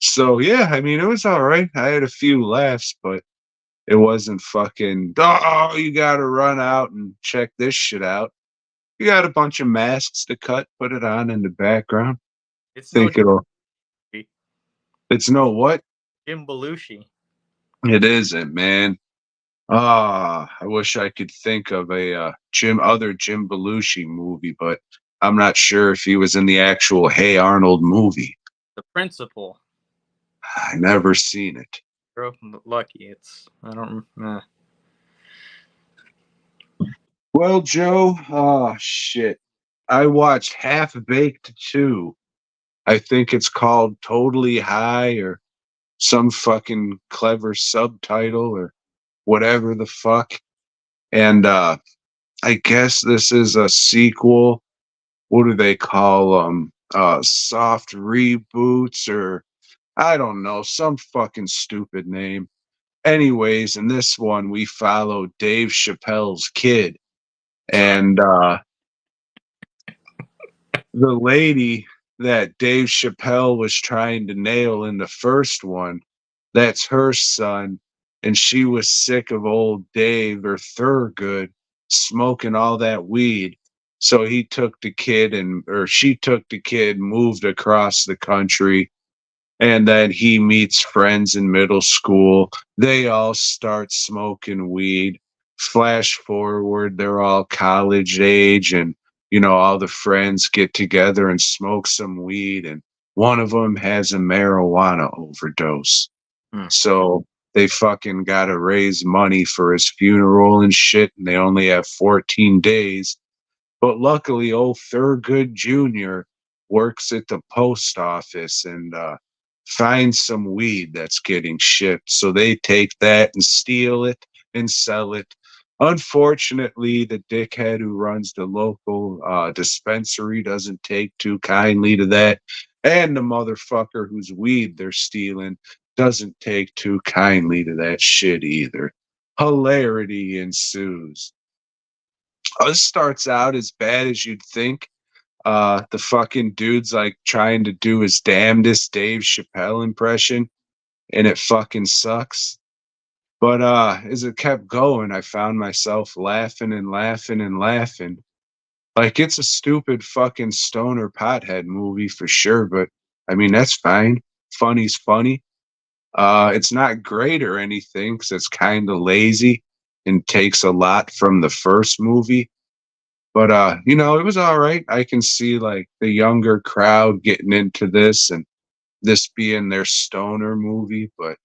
So, yeah, I mean, it was all right. I had a few laughs, but it wasn't fucking, oh, you got to run out and check this shit out. You got a bunch of masks to cut, put it on in the background. It's no Think it's no what? Jim Belushi. It isn't, man. Ah, I wish I could think of a other Jim Belushi movie, but I'm not sure if he was in the actual Hey Arnold movie. The Principal. I never seen it. Girl from Lucky. I don't. Well, Joe, oh shit. I watched Half Baked 2. I think it's called Totally High or some fucking clever subtitle or whatever the fuck. And I guess this is a sequel. What do they call them? Soft reboots or I don't know, some fucking stupid name. Anyways, in this one we follow Dave Chappelle's kid. And the lady that Dave Chappelle was trying to nail in the first one, that's her son, and she was sick of old Dave or Thurgood smoking all that weed. So he took the kid or she took the kid, moved across the country, and then he meets friends in middle school. They all start smoking weed. Flash forward, they're all college age, and all the friends get together and smoke some weed, and one of them has a marijuana overdose. So they fucking got to raise money for his funeral and shit, and they only have 14 days. But luckily, old Thurgood Jr. works at the post office and finds some weed that's getting shipped. So they take that and steal it and sell it. Unfortunately, the dickhead who runs the local dispensary doesn't take too kindly to that. And the motherfucker whose weed they're stealing doesn't take too kindly to that shit either. Hilarity ensues. This starts out as bad as you'd think. The fucking dude's like trying to do his damnedest Dave Chappelle impression, and it fucking sucks. But as it kept going, I found myself laughing and laughing and laughing. Like it's a stupid fucking stoner pothead movie for sure, but I mean that's fine. Funny's funny. It's not great or anything because it's kind of lazy and takes a lot from the first movie. But you know, it was all right. I can see like the younger crowd getting into this and this being their stoner movie, but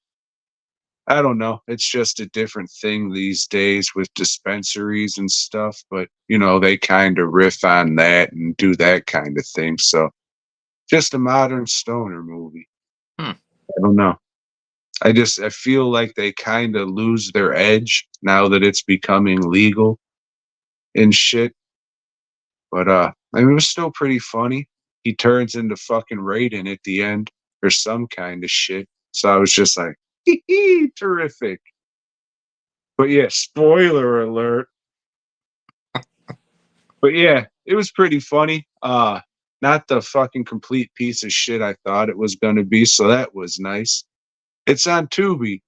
I don't know. It's just a different thing these days with dispensaries and stuff, but you know, they kind of riff on that and do that kind of thing. So just a modern stoner movie. Hmm. I don't know. I feel like they kind of lose their edge now that it's becoming legal and shit. But I mean, it was still pretty funny. He turns into fucking Raiden at the end or some kind of shit. So I was just like, hee hee, terrific. But yeah, spoiler alert. But yeah, it was pretty funny. Not the fucking complete piece of shit I thought it was gonna be, so that was nice. It's on Tubi.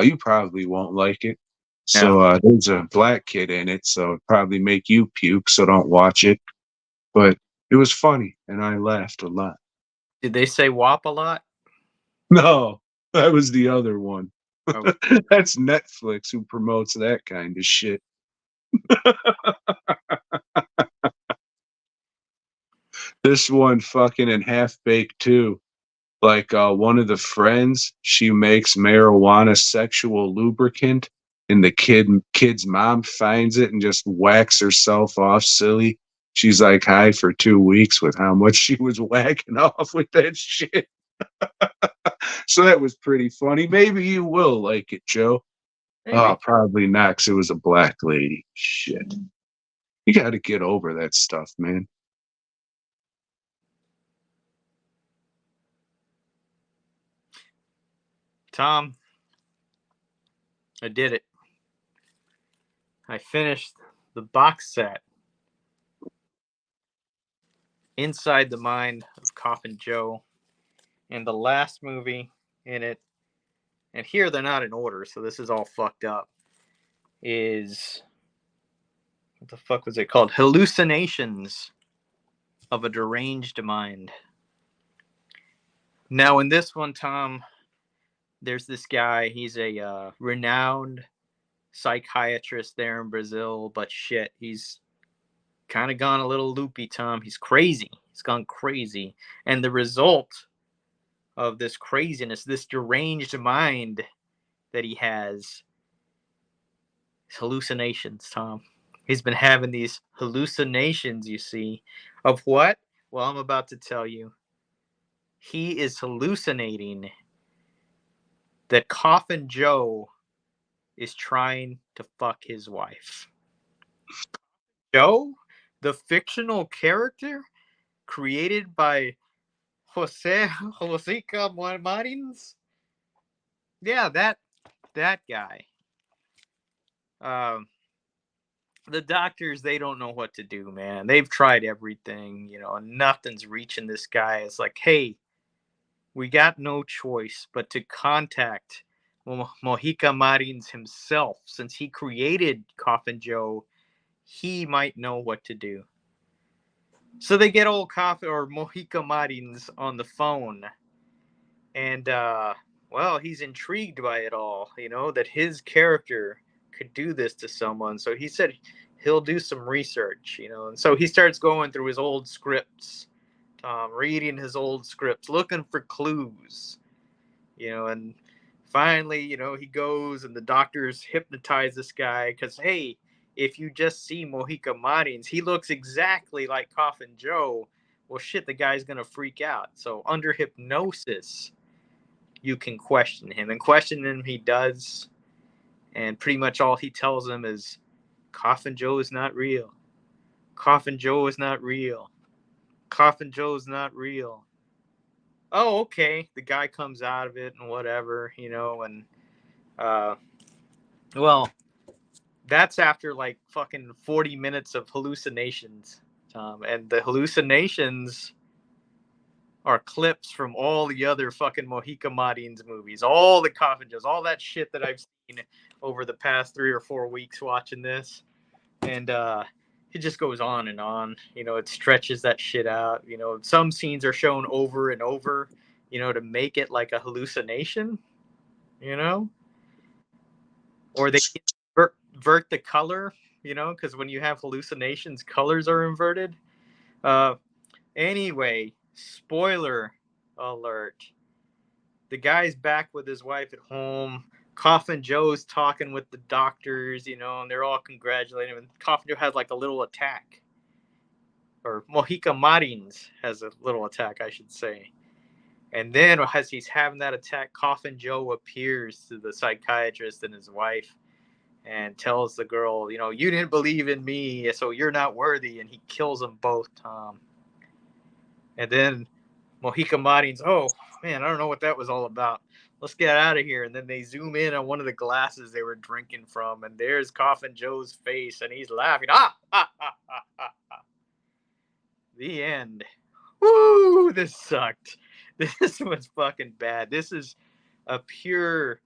You probably won't like it. Yeah. So there's a black kid in it, so it probably make you puke, so don't watch it. But it was funny and I laughed a lot. Did they say WAP a lot? No, that was the other one. Oh, That's Netflix who promotes that kind of shit. This one fucking in Half Baked too. Like one of the friends, she makes marijuana sexual lubricant, and the kid's mom finds it and just whacks herself off silly. She's like high for 2 weeks with how much she was whacking off with that shit. So that was pretty funny. Maybe you will like it, Joe. Oh, maybe. probably not, 'cause it was a black lady. Shit. You got to get over that stuff, man. Tom, I did it. I finished the box set Inside the Mind of Coffin Joe, and the last movie in it, and here they're not in order, so this is all fucked up, is, what the fuck was it called? Hallucinations of a Deranged Mind. Now, in this one, Tom, there's this guy. He's a renowned psychiatrist there in Brazil, but shit, he's kind of gone a little loopy, Tom. He's crazy. He's gone crazy. And the result of this craziness, this deranged mind that he has, is hallucinations, Tom. He's been having these hallucinations, you see. Of what? Well, I'm about to tell you. He is hallucinating that Coffin Joe is trying to fuck his wife. Joe, the fictional character created by Josica Marins. Yeah, that guy. Um, the doctors, they don't know what to do, man. They've tried everything, and nothing's reaching this guy. It's like, hey, we got no choice but to contact Mojica Marins himself. Since he created Coffin Joe, he might know what to do. So they get old Coffin or Mojica Marins on the phone, and well, he's intrigued by it all, that his character could do this to someone. So he said he'll do some research, and so he starts going through his old scripts, reading his old scripts, looking for clues, and finally, he goes and the doctors hypnotize this guy because, hey, if you just see Mojica Marins, he looks exactly like Coffin Joe. Well, shit, the guy's going to freak out. So under hypnosis, you can question him. And question him he does. And pretty much all he tells him is, Coffin Joe is not real. Coffin Joe is not real. Coffin Joe is not real. Oh, okay. The guy comes out of it and whatever, and well, that's after like fucking 40 minutes of hallucinations. Tom, and the hallucinations are clips from all the other fucking Mojica Marins movies, all the coffin Joes, all that shit that I've seen over the past 3 or 4 weeks watching this. And it just goes on and on. You know, it stretches that shit out. You know, some scenes are shown over and over, you know, to make it like a hallucination, you know? Or they invert the color, you know, because when you have hallucinations, colors are inverted. Anyway, spoiler alert. The guy's back with his wife at home. Coffin Joe's talking with the doctors, you know, and they're all congratulating him. And Coffin Joe has like a little attack. Or Mojica Marins has a little attack, I should say. And then as he's having that attack, Coffin Joe appears to the psychiatrist and his wife and tells the girl, you know, you didn't believe in me, so you're not worthy. And he kills them both, Tom. And then Mojica Marins, oh, man, I don't know what that was all about. Let's get out of here. And then they zoom in on one of the glasses they were drinking from, and there's Coffin Joe's face, and he's laughing. The end. Woo, this sucked. This was fucking bad. This is a pure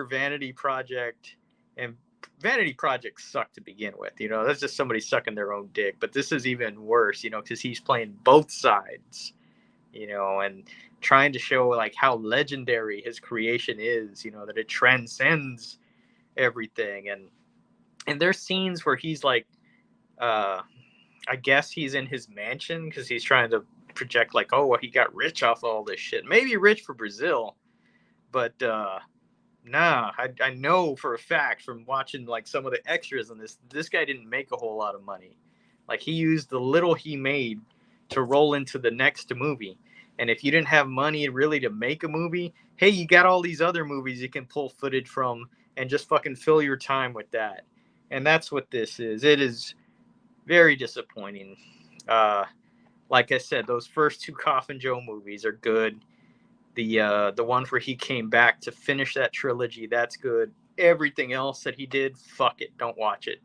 vanity project, and vanity projects suck to begin with. You know, that's just somebody sucking their own dick. But this is even worse, you know, because he's playing both sides, you know, and trying to show like how legendary his creation is, you know, that it transcends everything. And there's scenes where he's like, I guess he's in his mansion because he's trying to project like, oh, well, he got rich off all this shit. Maybe rich for Brazil, but nah, I know for a fact from watching like some of the extras on this guy didn't make a whole lot of money. Like he used the little he made to roll into the next movie. And if you didn't have money really to make a movie, hey, you got all these other movies you can pull footage from and just fucking fill your time with that. And that's what this is. It is very disappointing. Like I said, those first 2 Coffin Joe movies are good. The one where he came back to finish that trilogy, that's good. Everything else that he did, fuck it, don't watch it.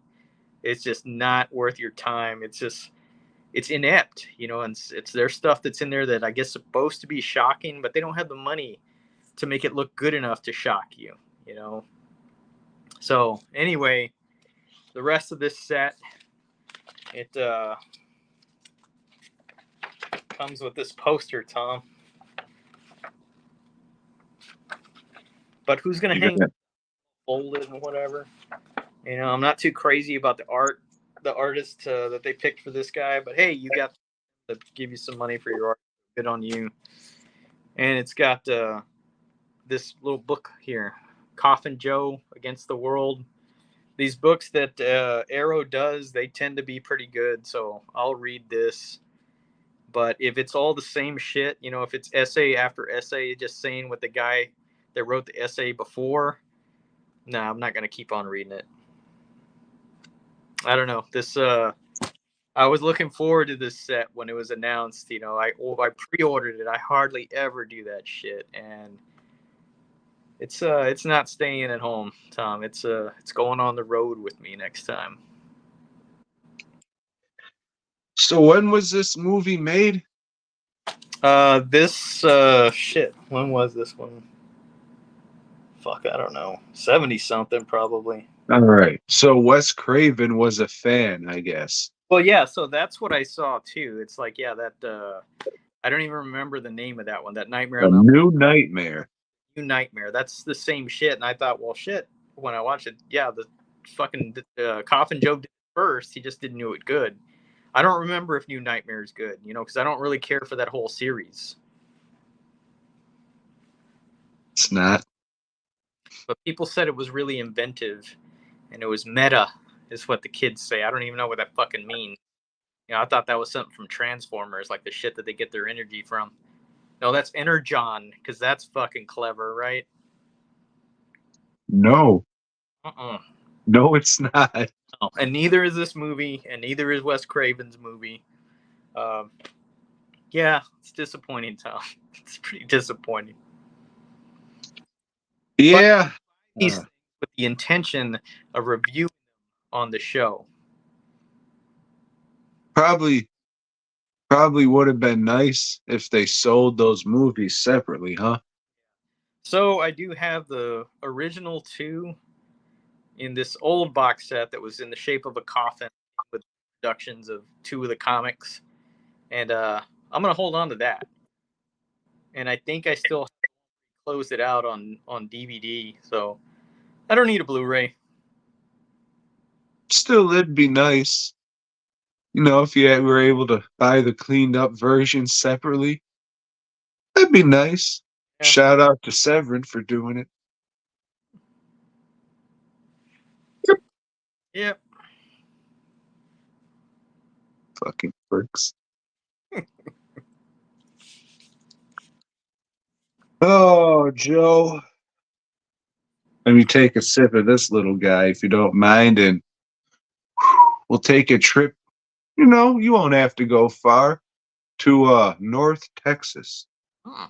It's just not worth your time. It's inept, you know, and it's their stuff that's in there that I guess supposed to be shocking, but they don't have the money to make it look good enough to shock you, you know. So anyway, the rest of this set, it comes with this poster, Tom. But who's gonna hang folded and whatever? You know, I'm not too crazy about the artist that they picked for this guy, but hey, you got to give you some money for your art. Good on you. And it's got this little book here, Coffin Joe Against the World. These books that Arrow does, they tend to be pretty good, so I'll read this. But if it's all the same shit, you know, if it's essay after essay just saying what the guy that wrote the essay before, I'm not going to keep on reading it. I don't know. This I was looking forward to this set when it was announced. You know, I pre-ordered it. I hardly ever do that shit, and it's not staying at home, Tom. It's going on the road with me next time. So when was this movie made? This shit. When was this one? Fuck, I don't know. 70 something probably. All right. So Wes Craven was a fan, I guess. Well, yeah, so that's what I saw too. It's like, yeah, that I don't even remember the name of that one. That Nightmare on New Nightmare. New Nightmare. That's the same shit. And I thought, well, shit. When I watched it, yeah, the fucking Coffin Joe did it first. He just didn't do it good. I don't remember if New Nightmare is good, you know, because I don't really care for that whole series. It's not. But people said it was really inventive, and it was meta, is what the kids say. I don't even know what that fucking means. You know, I thought that was something from Transformers, like the shit that they get their energy from. No, that's Energon, because that's fucking clever, right? No. Uh-uh. No, it's not. No. And neither is this movie, and neither is Wes Craven's movie. Yeah, it's disappointing, Tom. It's pretty disappointing. Yeah. These things with the intention of reviewing them on the show. Probably would have been nice if they sold those movies separately, huh? So I do have the original two in this old box set that was in the shape of a coffin with reductions of two of the comics, and I'm gonna hold on to that. And I think I still closed it out on DVD, so I don't need a Blu-ray. Still, it'd be nice, you know, if you were able to buy the cleaned up version separately. That'd be nice. Yeah. Shout out to Severin for doing it. Yep. Yep. Fucking pricks. Oh, Joe. Let me take a sip of this little guy, if you don't mind, and we'll take a trip. You know, you won't have to go far to North Texas. Huh.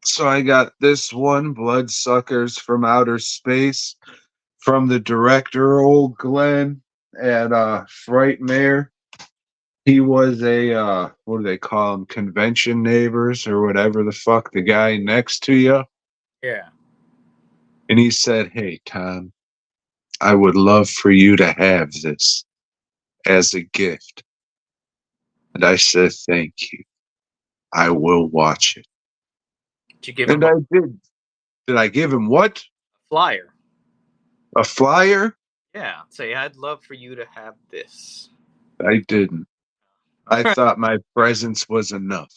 So I got this one, Bloodsuckers from Outer Space, from the director, old Glenn, at Frightmare. He was a what do they call them? Convention neighbors or whatever the fuck, the guy next to you. Yeah. And he said, "Hey Tom, I would love for you to have this as a gift." And I said, "Thank you. I will watch it." Did you give And him a I did. Did I give him what? flyer? A flyer? Yeah. Say, I'd love for you to have this. I didn't. I All right. thought my presence was enough.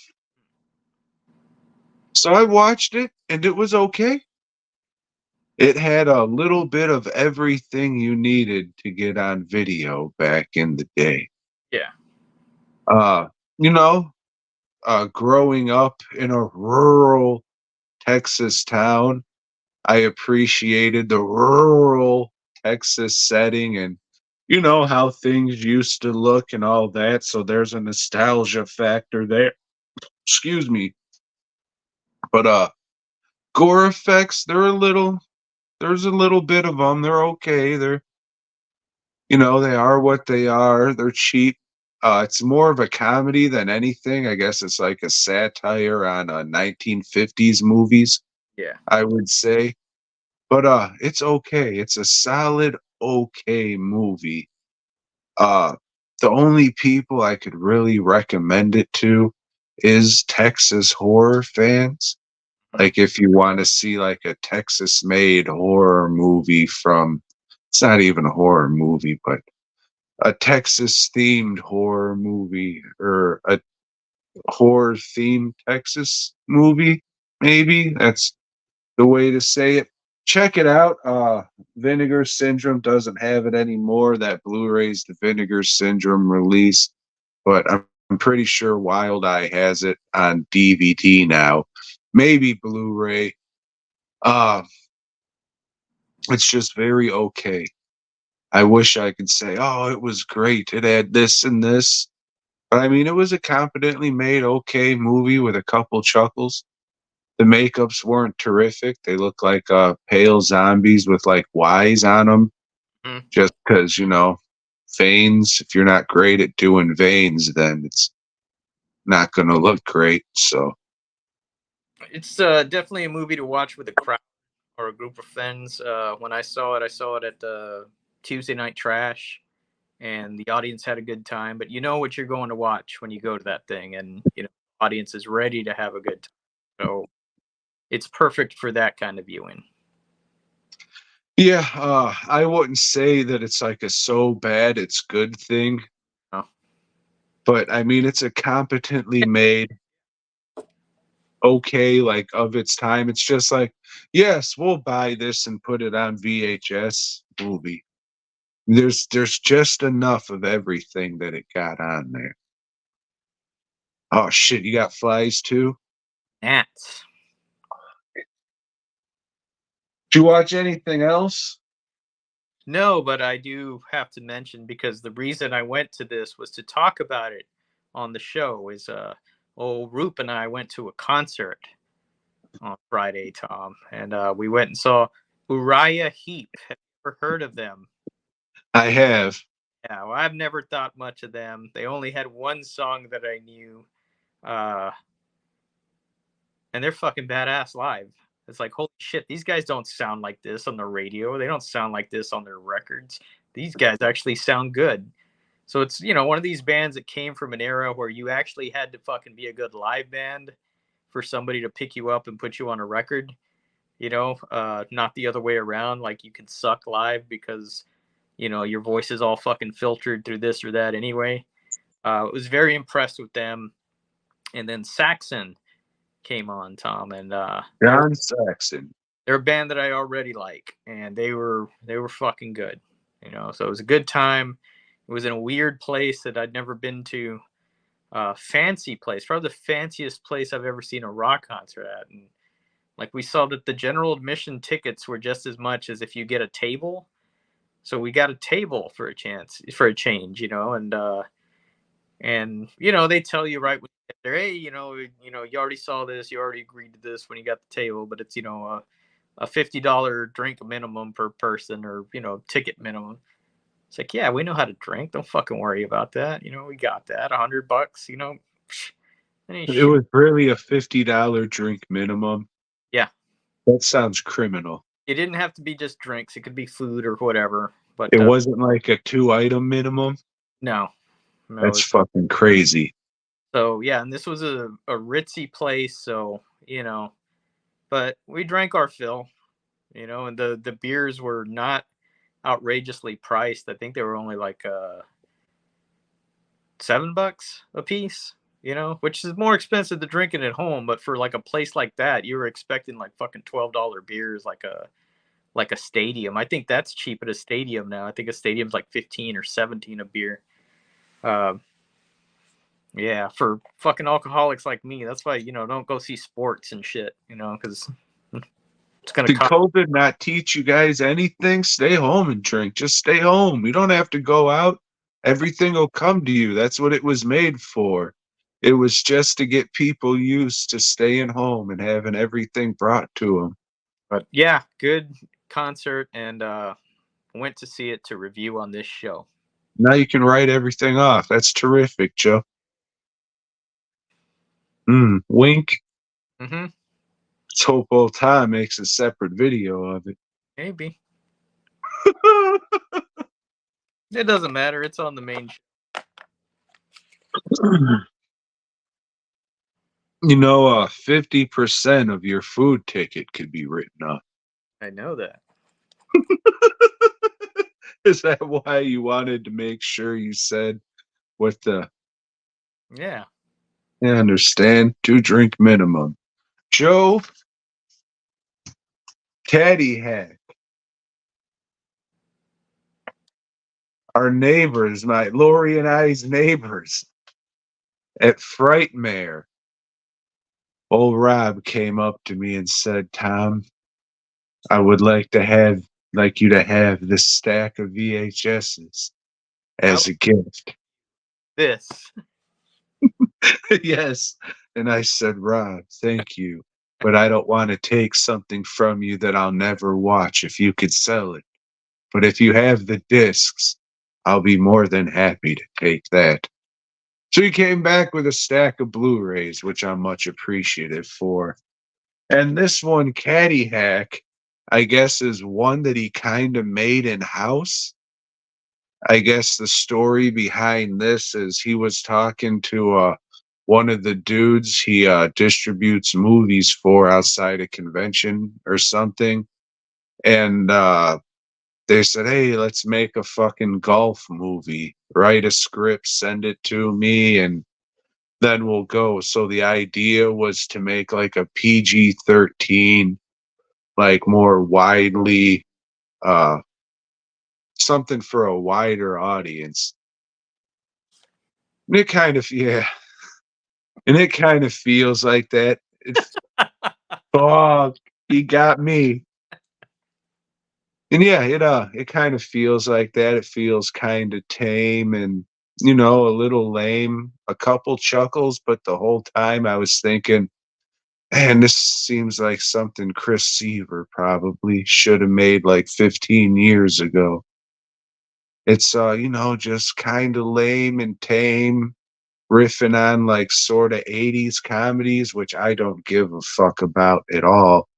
So I watched it and it was okay. It had a little bit of everything you needed to get on video back in the day. Yeah. Uh, you know, growing up in a rural Texas town, I appreciated the rural Texas setting and you know how things used to look and all that. So there's a nostalgia factor there. Excuse me. But gore effects, there's a little bit of them. They're okay. They're you know, they are what they are. They're cheap. It's more of a comedy than anything. I guess it's like a satire on 1950s movies, Yeah. I would say. But it's okay. It's a solid okay movie. Uh the only people I could really recommend it to is Texas horror fans. Mhm. Like if you want to see like a Texas made horror movie from it's not even a horror movie, but a Texas themed horror movie or a horror themed Texas movie, maybe that's the way to say it. Check it out. Vinegar Syndrome doesn't have it anymore. That Blu-ray's the Vinegar Syndrome release, but I'm pretty sure Wild Eye has it on DVD now. Maybe Blu-ray. Uh, it's just very okay. I wish I could say, oh, it was great. It had this and this. But I mean, it was a competently made, okay movie with a couple chuckles. The makeups weren't terrific. They look like pale zombies with like Y's on them, Mhm. just because, you know, veins. If you're not great at doing veins, then it's not going to look great. So, It's definitely a movie to watch with a crowd or a group of friends. When I saw it at the Tuesday Night Trash, and the audience had a good time. But you know what you're going to watch when you go to that thing, and you know, the audience is ready to have a good time. So it's perfect for that kind of viewing. yeah, I wouldn't say that it's like a so bad it's good thing, Oh, but I mean, it's a competently made okay, like of its time. It's just like, yes, we'll buy this and put it on VHS movie. There's just enough of everything that it got on there. Oh shit, you got flies too? gnats. Did you watch anything else? No, but I do have to mention because the reason I went to this was to talk about it on the show. Is old Roop and I went to a concert on Friday, Tom, and we went and saw Uriah Heep. Have you ever heard of them? I have. Yeah, well, I've never thought much of them. They only had one song that I knew, uh, and they're fucking badass live. It's like, holy shit, these guys don't sound like this on the radio. They don't sound like this on their records. These guys actually sound good. So it's, one of these bands that came from an era where you actually had to fucking be a good live band for somebody to pick you up and put you on a record, not the other way around. Like you can suck live because, your voice is all fucking filtered through this or that anyway. I was very impressed with them. And then Saxon came on, Tom, and John Saxon. they're a band that I already like, and they were fucking good, So it was a good time. It was in a weird place that I'd never been to. Fancy place, probably the fanciest place I've ever seen a rock concert at. And like we saw that the general admission tickets were just as much as if you get a table. So we got a table for a change, and they tell you right when you get there, hey, you already saw this, you already agreed to this when you got the table, but it's a $50 drink minimum per person, or ticket minimum. It's like, yeah, we know how to drink. Don't fucking worry about that. We got that. $100. It was really a $50 drink minimum. Yeah. That sounds criminal. It didn't have to be just drinks. It could be food or whatever. But it wasn't like a 2-item minimum. No. That's fucking crazy. So yeah, and this was a ritzy place, so but we drank our fill, and the beers were not outrageously priced. I think they were only like $7 a piece, which is more expensive than drinking at home. But for like a place like that, you were expecting like fucking $12 beers, like a stadium. I think that's cheap at a stadium now. I think a stadium's like 15 or 17 a beer. Yeah, for fucking alcoholics like me, that's why don't go see sports and shit, because it's gonna. Did COVID not teach you guys anything? Stay home and drink. Just stay home. You don't have to go out. Everything will come to you. That's what it was made for. It was just to get people used to staying home and having everything brought to them. But yeah, good concert, and went to see it to review on this show. Now you can write everything off. That's terrific, Joe. Wink. Mm-hmm. Let's hope old Tom makes a separate video of it. Maybe. It doesn't matter. It's on the main show. 50% of your food ticket could be written off. I know that. Is that why you wanted to make sure you said what the... Yeah. I understand. 2 drink minimum. Joe, Caddy Hack. Our neighbors, Lori and I's neighbors at Frightmare. Old Rob came up to me and said, Tom, I would like you to have this stack of VHSs as a gift. This. Yes. And I said, Rob, thank you. But I don't want to take something from you that I'll never watch if you could sell it. But if you have the discs, I'll be more than happy to take that. So he came back with a stack of Blu-rays, which I'm much appreciative for. And this one, Caddy Hack, I guess is one that he kind of made in-house. I guess the story behind this is he was talking to one of the dudes he distributes movies for outside a convention or something. And they said, hey, let's make a fucking golf movie. Write a script, send it to me, and then we'll go. So the idea was to make like a PG-13, like more widely, something for a wider audience. And it kind of, yeah. And it kind of feels like that. It's, oh, you got me. And yeah, it kind of feels like that. It feels kind of tame and, a little lame. A couple chuckles, but the whole time I was thinking, And this seems like something Chris Seaver probably should have made like 15 years ago. It's just kind of lame and tame, riffing on like sort of 80s comedies, which I don't give a fuck about at all.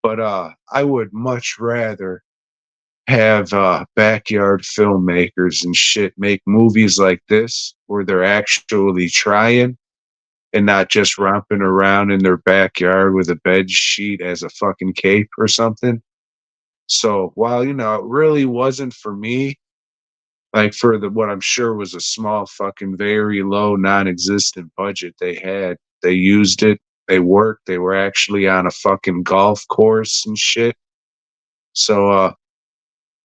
But I would much rather have backyard filmmakers and shit make movies like this where they're actually trying and not just romping around in their backyard with a bed sheet as a fucking cape or something. So while it really wasn't for me, like for the what I'm sure was a small fucking very low non-existent budget they had, they used it, they worked, they were actually on a fucking golf course and shit. So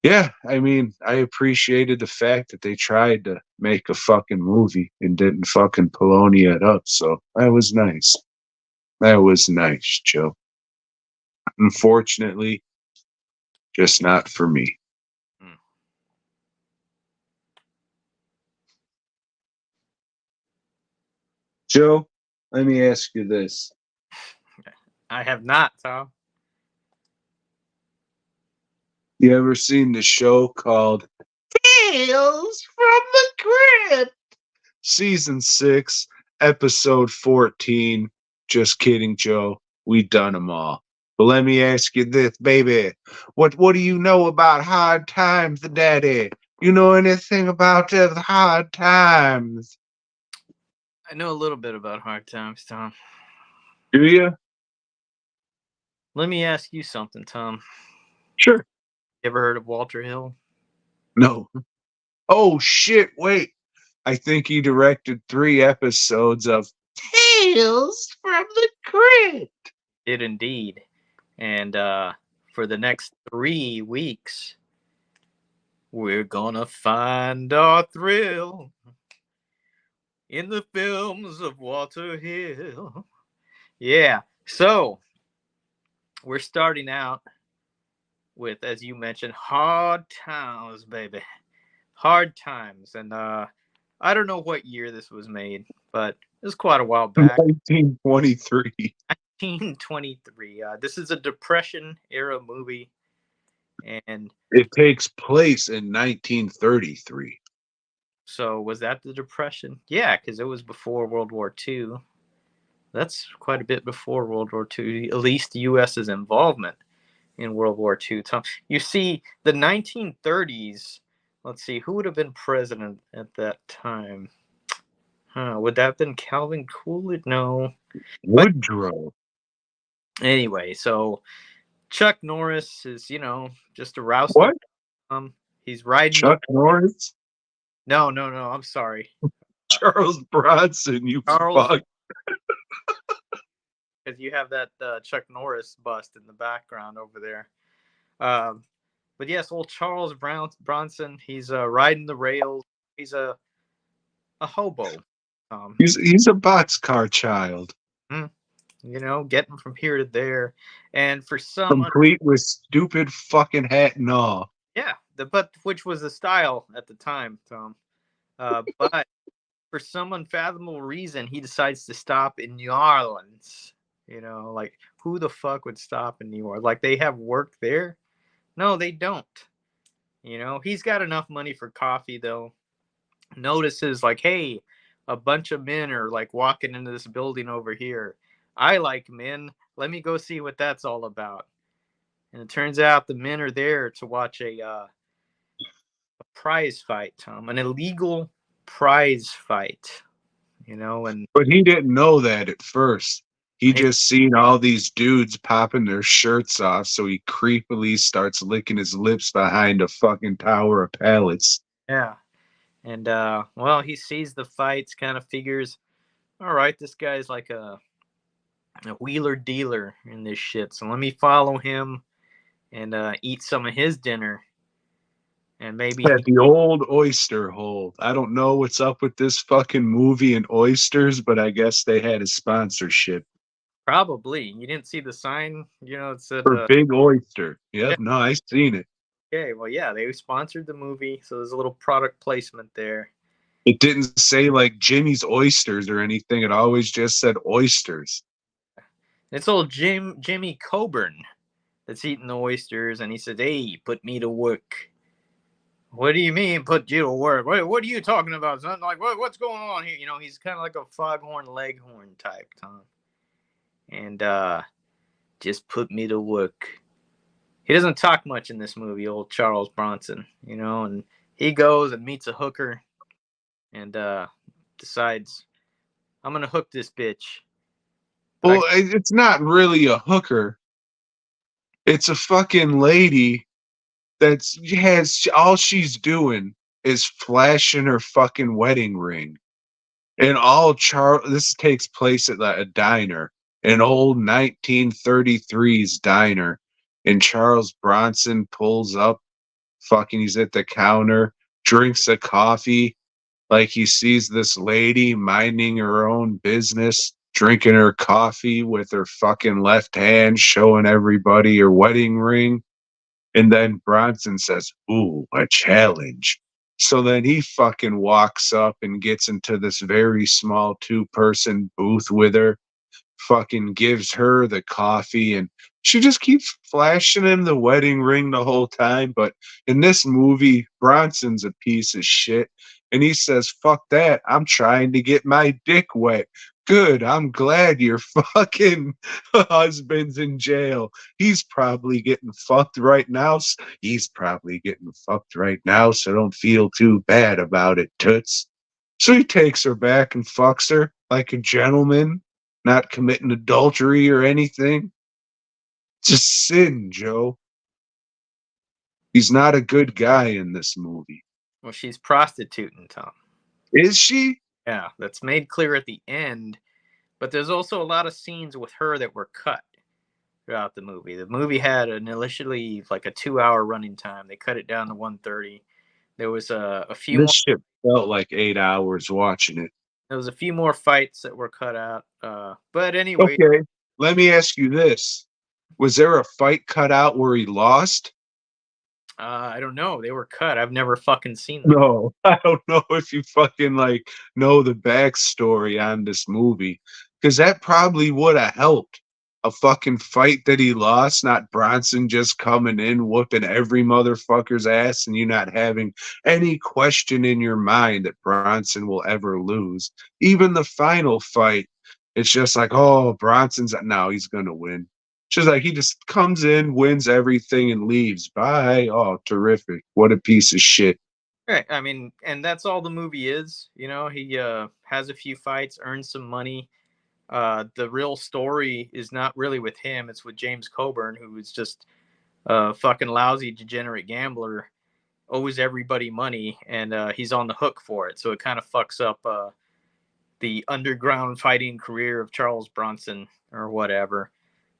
yeah, I mean, I appreciated the fact that they tried to make a fucking movie and didn't fucking polonia it up. So that was nice. That was nice, Joe. Unfortunately, just not for me. Hmm. Joe, let me ask you this. I have not, Tom. You ever seen the show called Tales from the Crypt? Season 6, episode 14. Just kidding, Joe. We done them all. But let me ask you this, baby. What do you know about Hard Times, Daddy? You know anything about the Hard Times? I know a little bit about Hard Times, Tom. Do you? Let me ask you something, Tom. Sure. You ever heard of Walter Hill? No. Oh, shit, wait. I think he directed 3 episodes of Tales from the Crypt. Did indeed. And for the next 3 weeks, we're gonna find our thrill in the films of Walter Hill. Yeah. So we're starting out with, as you mentioned, Hard Times, baby. Hard Times. And I don't know what year this was made, but it was quite a while back. 1923. 1923. This is a Depression era movie, and It takes place in 1933. so was that the Depression? Yeah, because it was before World War II. That's quite a bit before World War II, at least the U.S.'s involvement in World War II. Tom, you see, the 1930s. Let's see, who would have been president at that time? Would that have been Calvin Coolidge? No. But Woodrow. anyway, so Chuck Norris is, just a rouster. What? He's riding the. Chuck Norris? No, I'm sorry. Charles Bronson, you Charles, fuck. because you have that Chuck Norris bust in the background over there. But yes, old Charles Bronson, he's riding the rails. He's a hobo. He's a boxcar child. Getting from here to there. And for some, Complete with stupid fucking hat and all. yeah, but which was the style at the time, Tom. But for some unfathomable reason, he decides to stop in New Orleans. Like, who the fuck would stop in New Orleans? Like, they have work there? No, they don't. He's got enough money for coffee, though. Notices, like, hey, a bunch of men are, like, walking into this building over here. I like men. Let me go see what that's all about. And it turns out the men are there to watch a prize fight, Tom. An illegal prize fight. And But he didn't know that at first. He just seen all these dudes popping their shirts off, so he creepily starts licking his lips behind a fucking tower of pallets. yeah. And well, he sees the fights, kind of figures, all right, this guy's like a wheeler dealer in this shit. So let me follow him and eat some of his dinner. And maybe At the old oyster hole. I don't know what's up with this fucking movie and oysters, but I guess they had a sponsorship. probably you didn't see the sign, it said For Big Oyster. Yep, no, I seen it. okay, well, yeah, they sponsored the movie, so there's a little product placement there. It didn't say like Jimmy's Oysters or anything. It always just said oysters. It's old Jimmy Coburn that's eating the oysters, and he says, "Hey, put me to work." What do you mean, put you to work? What are you talking about, son? Like, what's going on here? You know, he's kind of like a foghorn leghorn type, Tom. And just put me to work. He doesn't talk much in this movie, old Charles Bronson, you know, and he goes and meets a hooker and decides, I'm going to hook this bitch. But Well, it's not really a hooker. It's a fucking lady that's has all she's doing is flashing her fucking wedding ring. And all this takes place at a diner, an old 1933's diner. And Charles Bronson pulls up, fucking, he's at the counter, drinks a coffee, like he sees this lady minding her own business, drinking her coffee with her fucking left hand, showing everybody her wedding ring. And then Bronson says, "Ooh, a challenge." So then he fucking walks up and gets into this very small two-person booth with her, fucking gives her the coffee, and she just keeps flashing him the wedding ring the whole time. But in this movie, Bronson's a piece of shit, and he says, "Fuck that, I'm trying to get my dick wet." Good, I'm glad your fucking husband's in jail. He's probably getting fucked right now. He's probably getting fucked right now, so don't feel too bad about it, toots. So he takes her back and fucks her like a gentleman, not committing adultery or anything. It's a sin, Joe. He's not a good guy in this movie. well, she's prostituting, Tom. Is she? Yeah, that's made clear at the end. But there's also a lot of scenes with her that were cut throughout the movie. The movie had initially like a 2-hour running time. They cut it down to 1:30. There was a few This more. shit felt like 8 hours watching it. There was a few more fights that were cut out. But anyway, Okay, let me ask you this. Was there a fight cut out where he lost? I don't know. They were cut. I've never fucking seen them. No, I don't know if you fucking like know the backstory on this movie, because that probably would have helped. A fucking fight that he lost, not Bronson just coming in whooping every motherfucker's ass, and you not having any question in your mind that Bronson will ever lose. Even the final fight, it's just like, oh, Bronson's now he's gonna win. Just like he just comes in, wins everything, and leaves. Bye. Oh, terrific. What a piece of shit. Right. I mean, and that's all the movie is. You know, he has a few fights, earns some money. The real story is not really with him. It's with James Coburn, who is just a fucking lousy, degenerate gambler, owes everybody money, and he's on the hook for it. So it kind of fucks up the underground fighting career of Charles Bronson or whatever.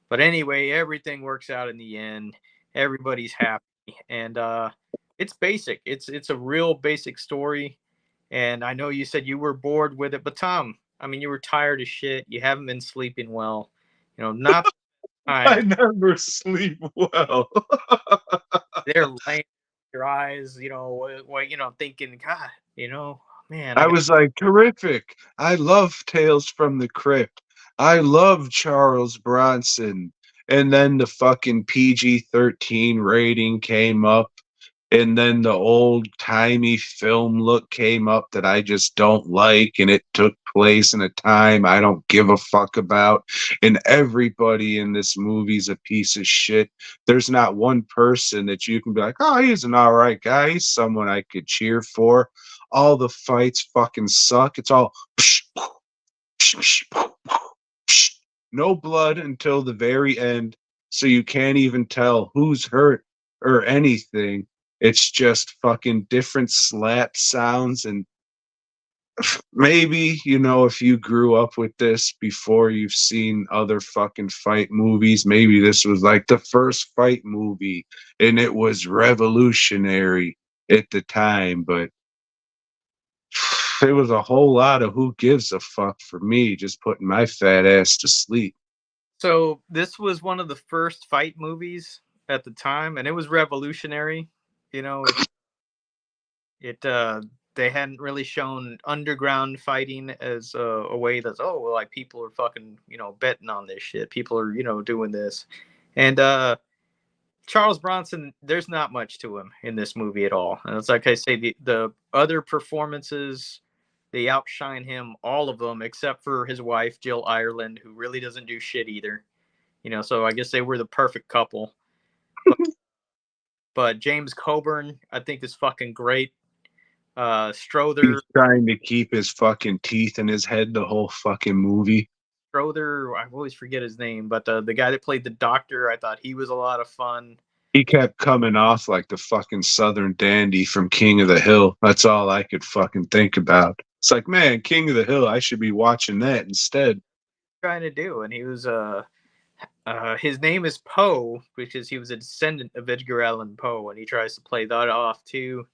But anyway, everything works out in the end. Everybody's happy, and it's basic. It's a real basic story. And I know you said you were bored with it, but Tom, I mean, you were tired as shit. You haven't been sleeping well. You know, not the I time never sleep well. they're laying your eyes. Thinking, God, man, I I got. was like, terrific. I love Tales from the Crypt. I love Charles Bronson. And then the fucking PG-13 rating came up. And then the old timey film look came up that I just don't like. And it took place in a time I don't give a fuck about. And everybody in this movie's a piece of shit. There's not one person that you can be like, oh, he's an all right guy. He's someone I could cheer for. All the fights fucking suck. It's all no blood until the very end. So you can't even tell who's hurt or anything. It's just fucking different slap sounds. And maybe, if you grew up with this before you've seen other fucking fight movies, maybe this was like the first fight movie and it was revolutionary at the time. But it was a whole lot of who gives a fuck for me, just putting my fat ass to sleep. So this was one of the first fight movies at the time, and it was revolutionary. You know, it they hadn't really shown underground fighting as a way that's like people are fucking betting on this shit. People are doing this, and Charles Bronson, there's not much to him in this movie at all. And it's like I say, the other performances, they outshine him, all of them, except for his wife, Jill Ireland, who really doesn't do shit either. So I guess they were the perfect couple. But James Coburn, I think, is fucking great. Strother. He's trying to keep his fucking teeth in his head the whole fucking movie. Strother, I always forget his name, but the guy that played the doctor, I thought he was a lot of fun. He kept coming off like the fucking Southern dandy from King of the Hill. That's all I could fucking think about. It's like, man, King of the Hill, I should be watching that instead. Trying to do, and he was his name is Poe because he was a descendant of Edgar Allan Poe, and he tries to play that off too.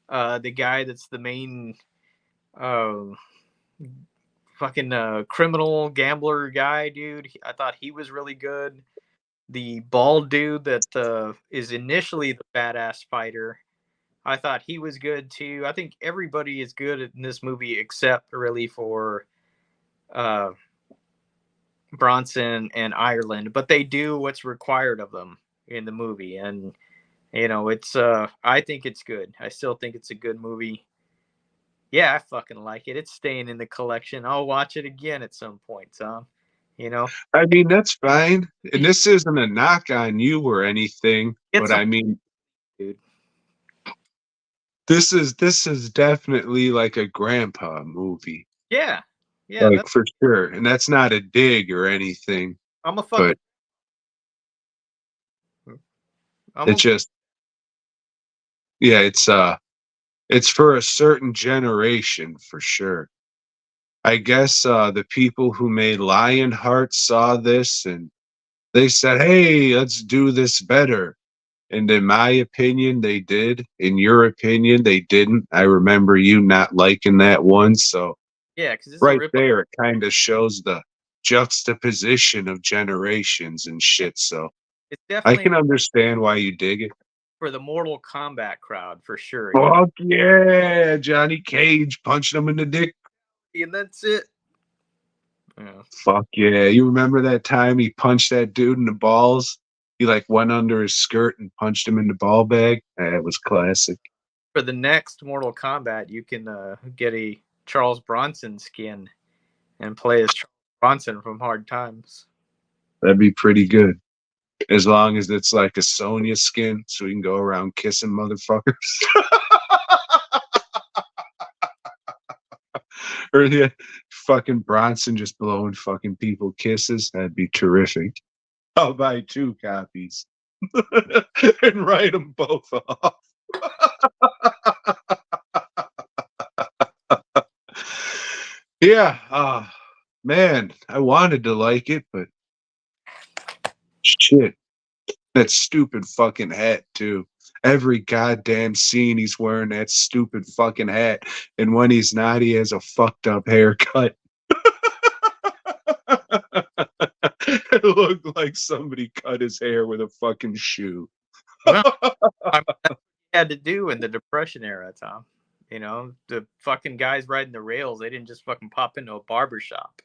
The guy that's the main fucking criminal gambler guy, dude. I thought he was really good. The bald dude that is initially the badass fighter, I thought he was good too. I think everybody is good in this movie except really for Bronson and Ireland, but they do what's required of them in the movie, and it's I think it's good. I still think it's a good movie. Yeah, I fucking like it. It's staying in the collection. I'll watch it again at some point, Tom. I mean, that's fine. And this isn't a knock on you or anything, but I mean, dude, this is definitely like a grandpa movie. Yeah, like for sure. And that's not a dig or anything. I'm a fucking. It's just, yeah, it's for a certain generation for sure. I guess the people who made Lionheart saw this and they said, hey, let's do this better. And in my opinion, they did. In your opinion, they didn't. I remember you not liking that one. So yeah, because it's right there, it kind of shows the juxtaposition of generations and shit. So it's definitely, I can understand why you dig it. For the Mortal Kombat crowd, for sure. Fuck yeah, Johnny Cage punching him in the dick. And that's it. Yeah. Fuck yeah. You remember that time he punched that dude in the balls? He like went under his skirt and punched him in the ball bag. That was classic. For the next Mortal Kombat, you can get a Charles Bronson skin and play as Charles Bronson from Hard Times. That'd be pretty good. As long as it's like a Sonya skin, so we can go around kissing motherfuckers. Or yeah, fucking Bronson just blowing fucking people kisses. That'd be terrific. I'll buy 2 copies and write them both off. Yeah, man, I wanted to like it, but shit, that stupid fucking hat too. Every goddamn scene he's wearing that stupid fucking hat, and when he's not, he has a fucked up haircut. It looked like somebody cut his hair with a fucking shoe. Well, I mean, that's what he had to do in the Depression era, Tom. The fucking guys riding the rails, they didn't just fucking pop into a barber shop,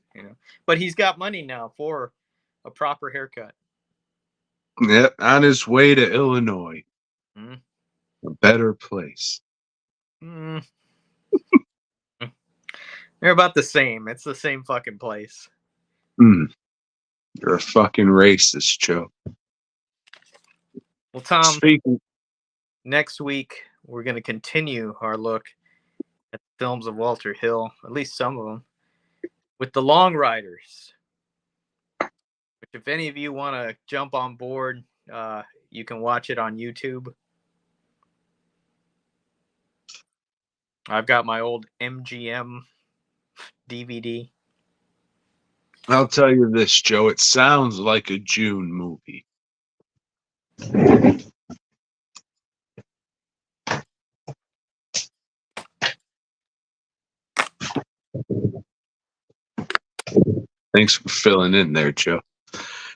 But he's got money now for a proper haircut. Yep, on his way to Illinois. A better place. They're about the same. It's the same fucking place. You're a fucking racist, Joe. Well, Tom, next week we're going to continue our look at the films of Walter Hill, at least some of them, with The Long Riders. Which, if any of you want to jump on board, you can watch it on YouTube. I've got my old MGM DVD. I'll tell you this, Joe. It sounds like a June movie. Thanks for filling in there, Joe.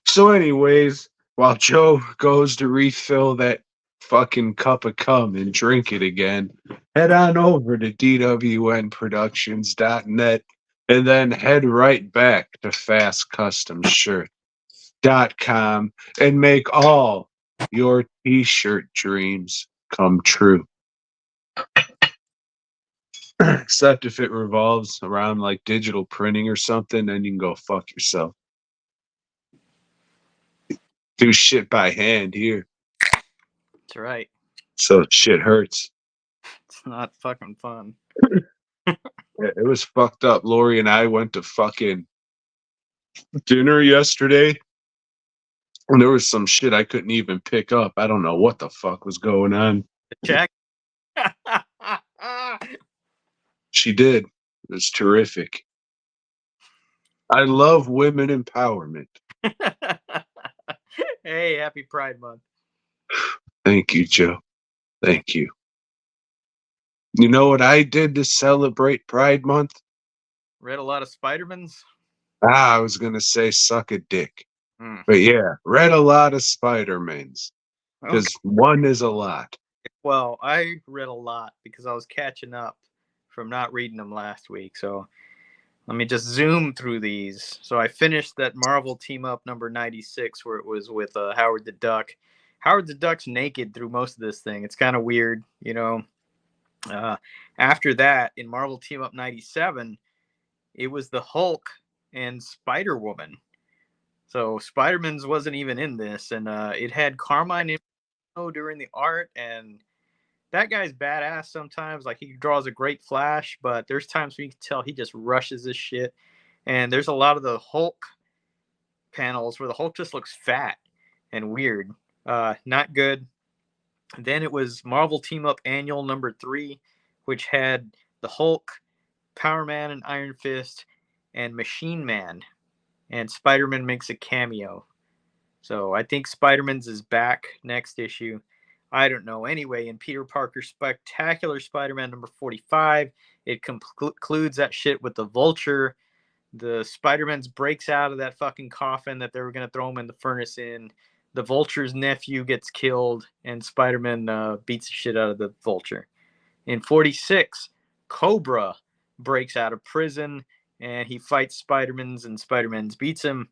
So anyways, while Joe goes to refill that fucking cup of cum and drink it again, head on over to dwnproductions.net and then head right back to fastcustomshirts.com and make all your t-shirt dreams come true. Except if it revolves around like digital printing or something, then you can go fuck yourself. Do shit by hand here. That's right. So shit hurts. It's not fucking fun. It was fucked up. Lori and I went to fucking dinner yesterday, and there was some shit I couldn't even pick up. I don't know what the fuck was going on. Check. She did. It was terrific. I love women empowerment. Hey, happy Pride Month. Thank you, Joe. Thank you. You know what I did to celebrate Pride Month? Read a lot of Spider-Mans. I was going to say suck a dick. Hmm. But yeah, read a lot of Spider-Mans. Because Okay. one is a lot. Well, I read a lot because I was catching up from not reading them last week. So let me just zoom through these. So I finished that Marvel Team Up number 96 where it was with Howard the Duck. Howard the Duck's naked through most of this thing. It's kind of weird, you know. After that, in Marvel Team Up 97, it was the Hulk and Spider-Woman. So Spider-Man's wasn't even in this, and it had Carmine during the art, and that guy's badass sometimes. Like, he draws a great flash, but there's times when you can tell he just rushes this shit. And there's a lot of the Hulk panels where the Hulk just looks fat and weird. Not good. Then it was Marvel Team Up Annual number 3, which had the Hulk, Power Man and Iron Fist, and Machine Man. And Spider-Man makes a cameo. So I think Spider-Man's is back next issue. I don't know. Anyway, in Peter Parker's Spectacular Spider-Man number 45, it concludes that shit with the Vulture. The Spider-Man's breaks out of that fucking coffin that they were going to throw him in the furnace in. The Vulture's nephew gets killed, and Spider-Man beats the shit out of the Vulture. In 46, Cobra breaks out of prison, and he fights Spider-Man's, and Spider-Man's beats him.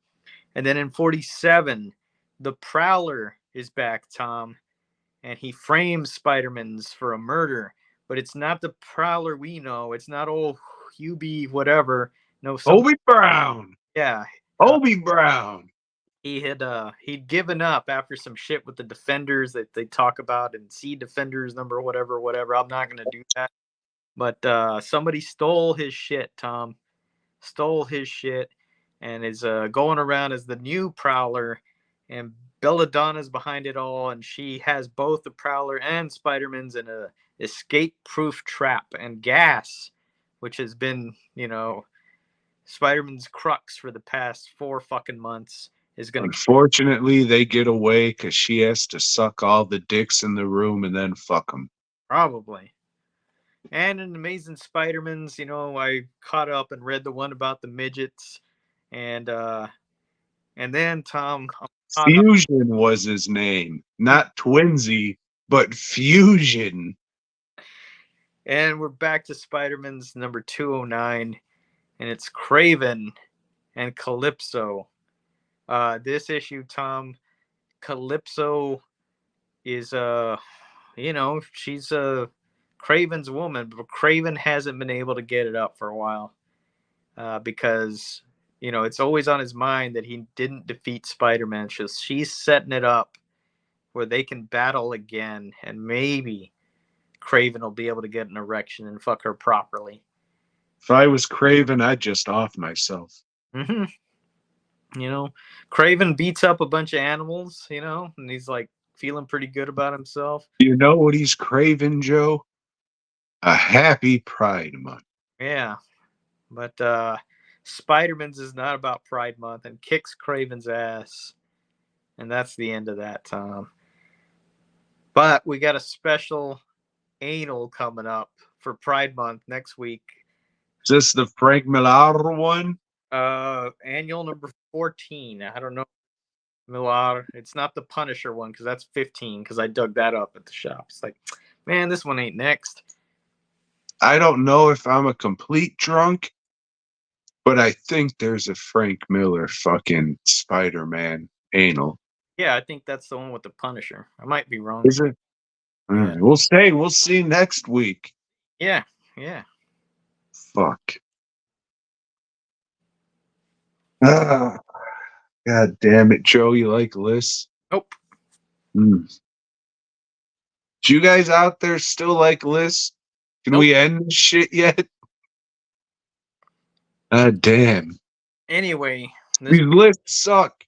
And then in 47, the Prowler is back, Tom, and he frames Spider-Man's for a murder. But it's not the Prowler we know. It's not old Hubie whatever. No, Obi Brown. Yeah. Obi Brown. He'd given up after some shit with the Defenders that they talk about and see Defenders number whatever. I'm not gonna do that. But somebody stole his shit, Tom. Stole his shit and is going around as the new Prowler, and Belladonna's behind it all, and she has both the Prowler and Spider-Man's in a escape-proof trap, and gas, which has been, you know, Spider-Man's crux for the past 4 fucking months, is going to... Unfortunately, they get away because she has to suck all the dicks in the room and then fuck them. Probably. And in Amazing Spider-Man's, you know, I caught up and read the one about the midgets, and then Tom, Fusion was his name, not Twinsy, but Fusion. And we're back to Spider-Man's number 209, and it's Kraven and Calypso. This issue, Tom, Calypso is you know, she's Kraven's woman, but Kraven hasn't been able to get it up for a while because, you know, it's always on his mind that he didn't defeat Spider-Man. So she's setting it up where they can battle again, and maybe Kraven will be able to get an erection and fuck her properly. If I was Kraven, I'd just off myself. Mm-hmm. You know, Kraven beats up a bunch of animals, you know, and he's like feeling pretty good about himself. You know what he's craving, Joe? A happy Pride Month. Yeah, but Spider-Man's is not about Pride Month and kicks Kraven's ass. And that's the end of that, Tom. But we got a special anal coming up for Pride Month next week. Is this the Frank Millar one? Annual number 14. I don't know. Millar. It's not the Punisher one because that's 15 because I dug that up at the shop. It's like, man, this one ain't next. I don't know if I'm a complete drunk, but I think there's a Frank Miller fucking Spider-Man anal. Yeah, I think that's the one with the Punisher. I might be wrong. Is it? All Yeah. right, we'll stay. We'll see next week. Yeah. Yeah. Fuck. Ah, God damn it, Joe. You like lists? Nope. Mm. Do you guys out there still like lists? Can Nope. we end this shit yet? God damn. Anyway, These lists suck.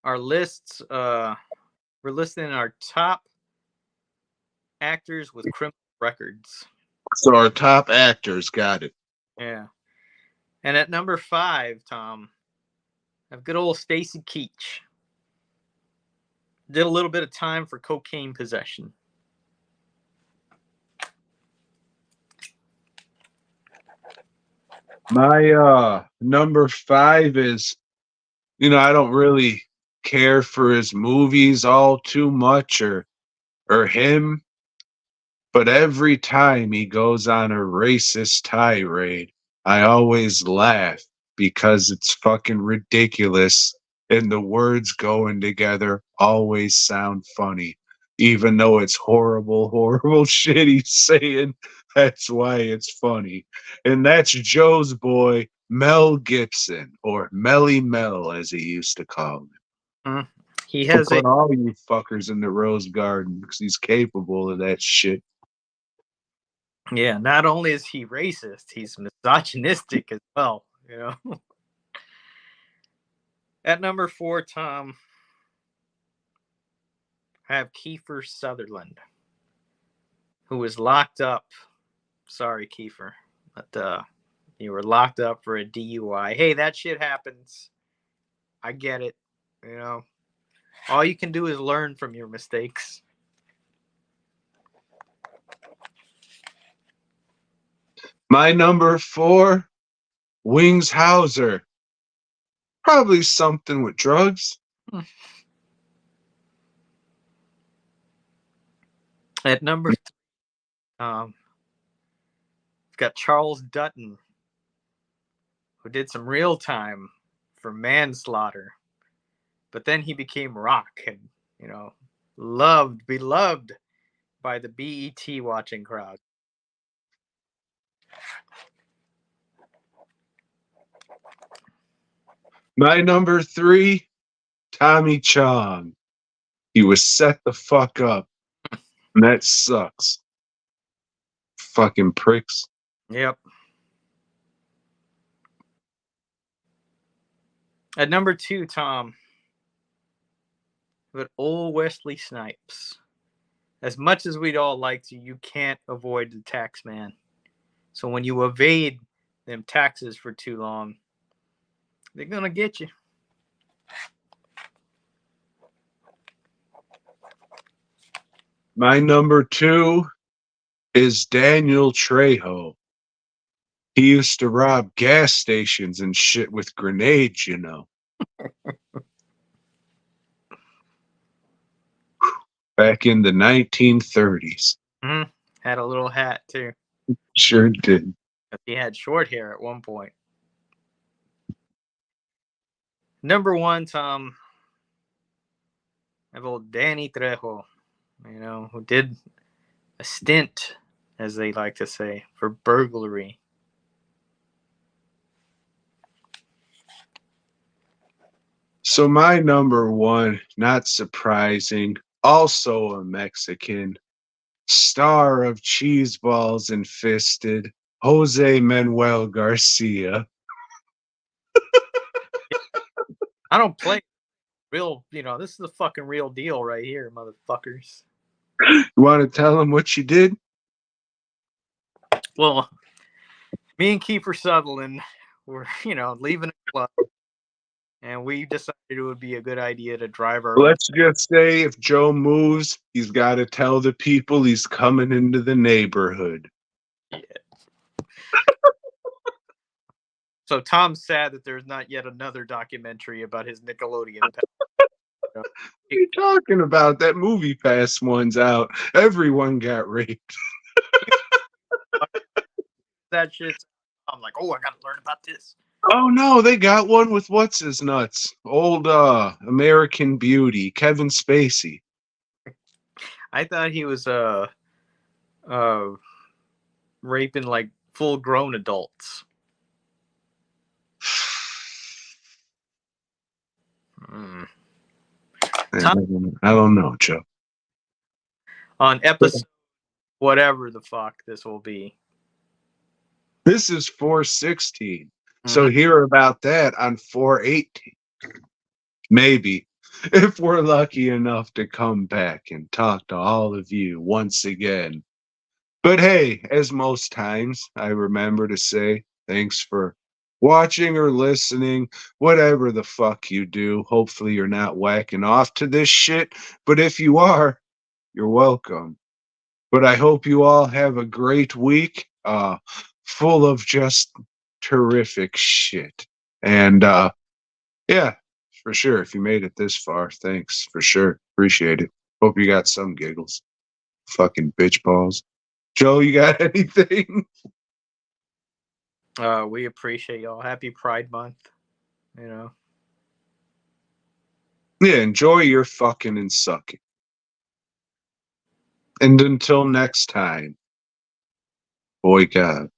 our lists. We're listing our top actors with criminal records. So our top actors got it. Yeah. And at number 5, Tom, I have good old Stacy Keach. Did a little bit of time for cocaine possession. My number 5 is, I don't really care for his movies all too much or him, but every time he goes on a racist tirade, I always laugh because it's fucking ridiculous and the words going together always sound funny. Even though it's horrible, horrible shit he's saying, that's why it's funny. And that's Joe's boy, Mel Gibson, or Melly Mel, as he used to call him. He He'll has a put all you fuckers in the rose garden because he's capable of that shit. yeah. Not only is he racist, he's misogynistic as well. You know. At number 4, Tom, I have Kiefer Sutherland, who was locked up. Sorry, Kiefer, but you were locked up for a DUI. Hey, that shit happens. I get it. You know, all you can do is learn from your mistakes. My number 4, Wings Hauser. Probably something with drugs. At number 3, we've got Charles Dutton, who did some real time for manslaughter, but then he became rock and beloved by the BET watching crowd. My number 3, Tommy Chong. He was set the fuck up. And that sucks. Fucking pricks. Yep. At number 2, Tom, but old Wesley Snipes. As much as we'd all like to, you can't avoid the tax man. So when you evade them taxes for too long, they're gonna get you. My number 2 is Daniel Trejo. He used to rob gas stations and shit with grenades, back in the 1930s. Mm-hmm. Had a little hat too. Sure did. He had short hair at one point. Number 1, Tom, I have old Danny Trejo, who did a stint, as they like to say, for burglary. So my number 1, not surprising, also a Mexican, star of Cheeseballs and Fisted, Jose Manuel Garcia. I don't play real, this is the fucking real deal right here, motherfuckers. You want to tell him what you did? Well, me and Kiefer Sutherland were, leaving the club, and we decided it would be a good idea to drive our Let's just say if Joe moves, he's got to tell the people he's coming into the neighborhood. Yeah. So Tom's sad that there's not yet another documentary about his Nickelodeon past. What are you talking about? That movie Pass one's out. Everyone got raped. That shit. I'm like, oh, I gotta learn about this. Oh no, they got one with what's his nuts? Old American Beauty, Kevin Spacey. I thought he was uh raping like full grown adults. Mm. I don't know, Joe. On episode whatever the fuck this will be. This is 416. So hear about that on 418. Maybe. If we're lucky enough to come back and talk to all of you once again. But hey, as most times, I remember to say thanks for watching or listening, whatever the fuck you do. Hopefully you're not whacking off to this shit. But if you are, you're welcome. But I hope you all have a great week, full of just terrific shit. And yeah, for sure. If you made it this far, thanks for sure. Appreciate it. Hope you got some giggles. Fucking bitch balls. Joe, you got anything? We appreciate y'all. Happy Pride Month. You know. Yeah, enjoy your fucking and sucking. And until next time, boy God.